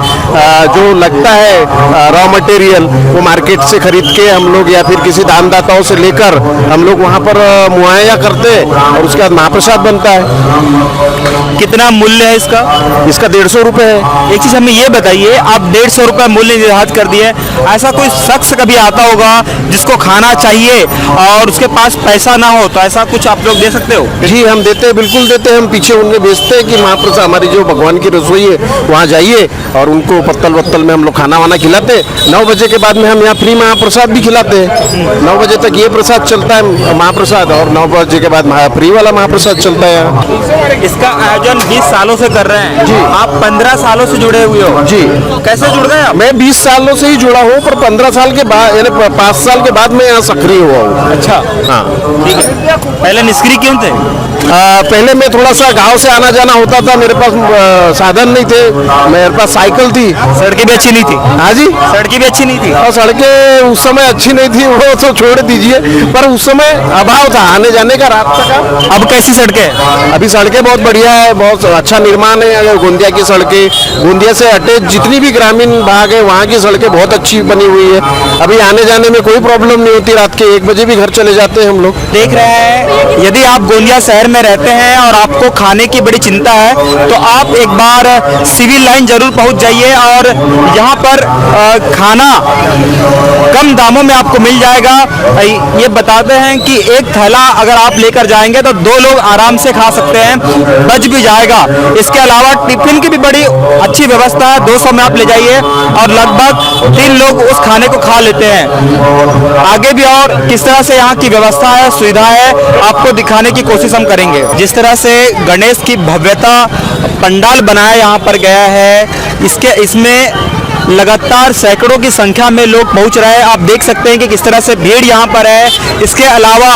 जो लगता है रॉ मटेरियल वो मार्केट से खरीद के हम लोग या फिर किसी दानदाताओं से लेकर हम लोग वहाँ पर मुहैया करते हैं और उसके बाद महाप्रसाद बनता है। कितना मूल्य है इसका? इसका 150 रुपये है। एक चीज हमें ये बताइए, आप 150 रुपये मूल्य निर्धारित कर दिए, ऐसा कोई शख्स कभी आता होगा जिसको खाना चाहिए और उसके पास पैसा ना हो, तो ऐसा कुछ आप लोग दे सकते हो? जी हम देते हैं, बिल्कुल देते हैं। हम पीछे उन्हें भेजते हैं कि महाप्रसाद हमारी जो भगवान की रसोई है वहाँ जाइए और उनको पत्तल वत्तल में हम लोग खाना वाना खिलाते हैं। 9 बजे के बाद में हम यहाँ फ्री महाप्रसाद भी खिलाते हैं। 9 बजे तक ये प्रसाद चलता है महाप्रसाद, और 9 बजे के बाद फ्री वाला महाप्रसाद चलता है यहाँ। इसका आयोजन 20 सालों से कर रहे हैं जी। आप 15 सालों से जुड़े हुए हो जी। कैसे जुड़ गए आप? मैं 20 सालों से ही जुड़ा हूँ, पर 15 साल के बाद यानी 5 साल के बाद मैं यहाँ सक्रिय हुआ हूँ। अच्छा, हाँ ठीक है। पहले निष्क्रिय क्यों थे? पहले मैं थोड़ा सा गांव से आना जाना होता था, मेरे पास साधन नहीं थे, मेरे पास साइकिल थी। सड़कें भी अच्छी नहीं थी? हाँ जी, सड़कें भी अच्छी नहीं थी। और सड़कें उस समय अच्छी नहीं थी, वो तो छोड़ दीजिए, पर उस समय अभाव था आने जाने का, रास्ता का। अब कैसी सड़कें? अभी सड़कें बहुत बढ़िया है, बहुत अच्छा निर्माण है। अगर गोंदिया की सड़कें, गोंदिया से अटैच जितनी भी ग्रामीण भाग है वहाँ की सड़कें बहुत अच्छी बनी हुई है। अभी आने जाने में कोई प्रॉब्लम नहीं होती, रात के 1 बजे भी घर चले जाते हैं हम लोग। देख रहे हैं, यदि आप गोंदिया शहर में रहते हैं और आपको खाने की बड़ी चिंता है तो आप एक बार सिविल लाइन जरूर पहुंच जाइए और यहाँ पर खाना कम दामों में आपको मिल जाएगा। ये बताते हैं कि एक थैला अगर आप लेकर जाएंगे तो 2 लोग आराम से खा सकते हैं, बच भी जाएगा। इसके अलावा टिफिन की भी बड़ी अच्छी व्यवस्था है, 200 में आप ले जाइए और लगभग 3 लोग उस खाने को खा लेते हैं। आगे भी और किस तरह से यहाँ की व्यवस्था है, सुविधा है, आपको दिखाने की कोशिश हम करेंगे। जिस तरह से गणेश की भव्यता पंडाल बनाया यहाँ पर गया है, इसमें लगातार सैकड़ों की संख्या में लोग पहुंच रहे हैं। आप देख सकते हैं कि किस तरह से भीड़ यहाँ पर है। इसके अलावा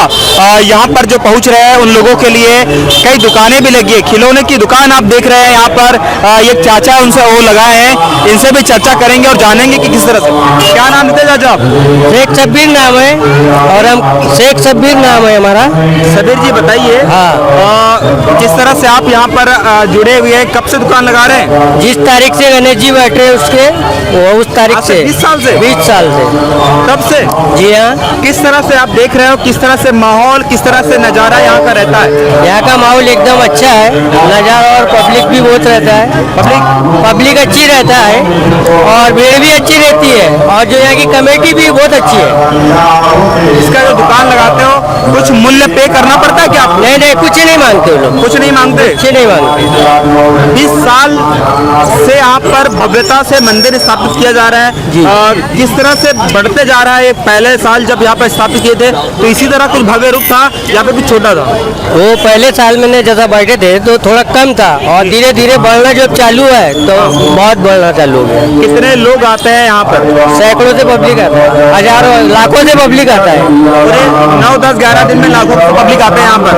यहाँ पर जो पहुंच रहे हैं उन लोगों के लिए कई दुकानें भी लगी है। खिलौने की दुकान आप देख रहे हैं यहाँ पर, एक चाचा उनसे वो लगाए हैं, इनसे भी चर्चा करेंगे और जानेंगे कि किस तरह से। क्या नाम देते चाचा आप? शेख शब्बीर नाम है, और हम शेख शब्बीर नाम है हमारा। सबीर जी बताइए, हाँ, किस तरह से आप यहाँ पर जुड़े हुए हैं, कब से दुकान लगा रहे हैं? जिस तारीख से गणेश जी बैठे उसके वो उस तारीख से 20 साल से 20 साल से तब से। जी हाँ। किस तरह से आप देख रहे हो, किस तरह से माहौल, किस तरह से नज़ारा यहाँ का रहता है? यहाँ का माहौल एकदम अच्छा है, नज़ारा, और पब्लिक भी बहुत रहता है। पब्लिक अच्छी रहता है और भीड़ भी अच्छी रहती है, और जो यहाँ की कमेटी भी बहुत अच्छी है। इसका जो दुकान लगाते हो कुछ मूल्य पे करना पड़ता है क्या? नहीं नहीं, कुछ नहीं मांगते लोग, कुछ नहीं मांगते? कुछ नहीं मांगते। 20 साल से यहाँ पर भव्यता से मंदिर स्थापित किया जा रहा है, किस तरह से बढ़ते जा रहा है? पहले साल जब यहाँ पर स्थापित किए थे तो इसी तरह कुछ भव्य रूप था, यहाँ पे कुछ छोटा था? वो पहले साल मैंने जैसा बैठे थे तो थोड़ा कम था, और धीरे धीरे बढ़ना जब चालू है तो बहुत बढ़ना चालू हो गया। कितने लोग आते हैं यहाँ पर? सैकड़ों से पब्लिक आता है, हजारों लाखों से पब्लिक आता है। पूरे 9, 10, 11 दिन में लाखों पब्लिक आते हैं यहाँ पर।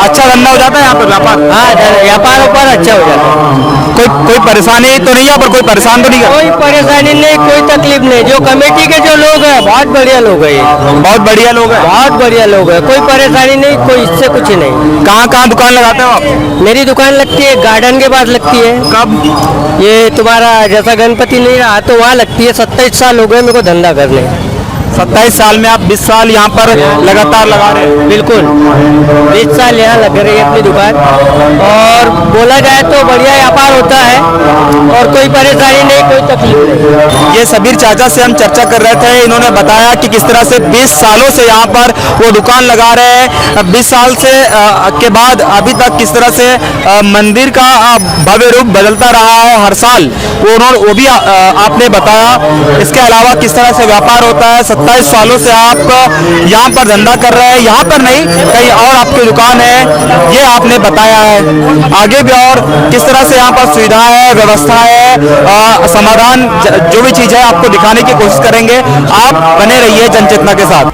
अच्छा धंधा हो जाता है यहाँ पर, व्यापार? हाँ, व्यापार अच्छा हो जाता है। कोई परेशानी तो नहीं है, पर कोई परेशान तो नहीं है? कोई परेशानी नहीं, कोई तकलीफ नहीं। जो कमेटी के जो लोग हैं बहुत बढ़िया लोग हैं, बहुत बढ़िया लोग हैं, बहुत बढ़िया लोग हैं, कोई परेशानी नहीं, कोई इससे कुछ नहीं। कहाँ दुकान लगाते हो आप? मेरी दुकान लगती है गार्डन के पास लगती है। कब? ये तुम्हारा जैसा गणपति नहीं रहा तो वहाँ लगती है। 27 साल हो गए मेरे को धंधा करने। 27 साल में आप 20 साल यहाँ पर लगातार लगा रहे हैं? बिल्कुल, 20 साल यहाँ लग रही है अपनी दुकान, और और बोला जाए तो बढ़िया व्यापार होता है और कोई परेशानी नहीं, कोई तकलीफ नहीं। ये सबीर चाचा से हम चर्चा कर रहे थे, इन्होंने बताया कि किस तरह से 20 सालों से यहाँ पर वो दुकान लगा रहे हैं। 20 साल से के बाद अभी तक किस तरह से मंदिर का भव्य रूप बदलता रहा है हर साल, वो भी आपने बताया। इसके अलावा किस तरह से व्यापार होता है। 27 सालों से आप यहाँ पर धंधा कर रहे हैं, यहाँ पर नहीं कहीं और आपकी दुकान है, ये आपने बताया है। आगे भी और किस तरह से यहाँ पर सुविधा है, व्यवस्था है, समाधान जो भी चीज़ है आपको दिखाने की कोशिश करेंगे। आप बने रहिए जनचेतना के साथ।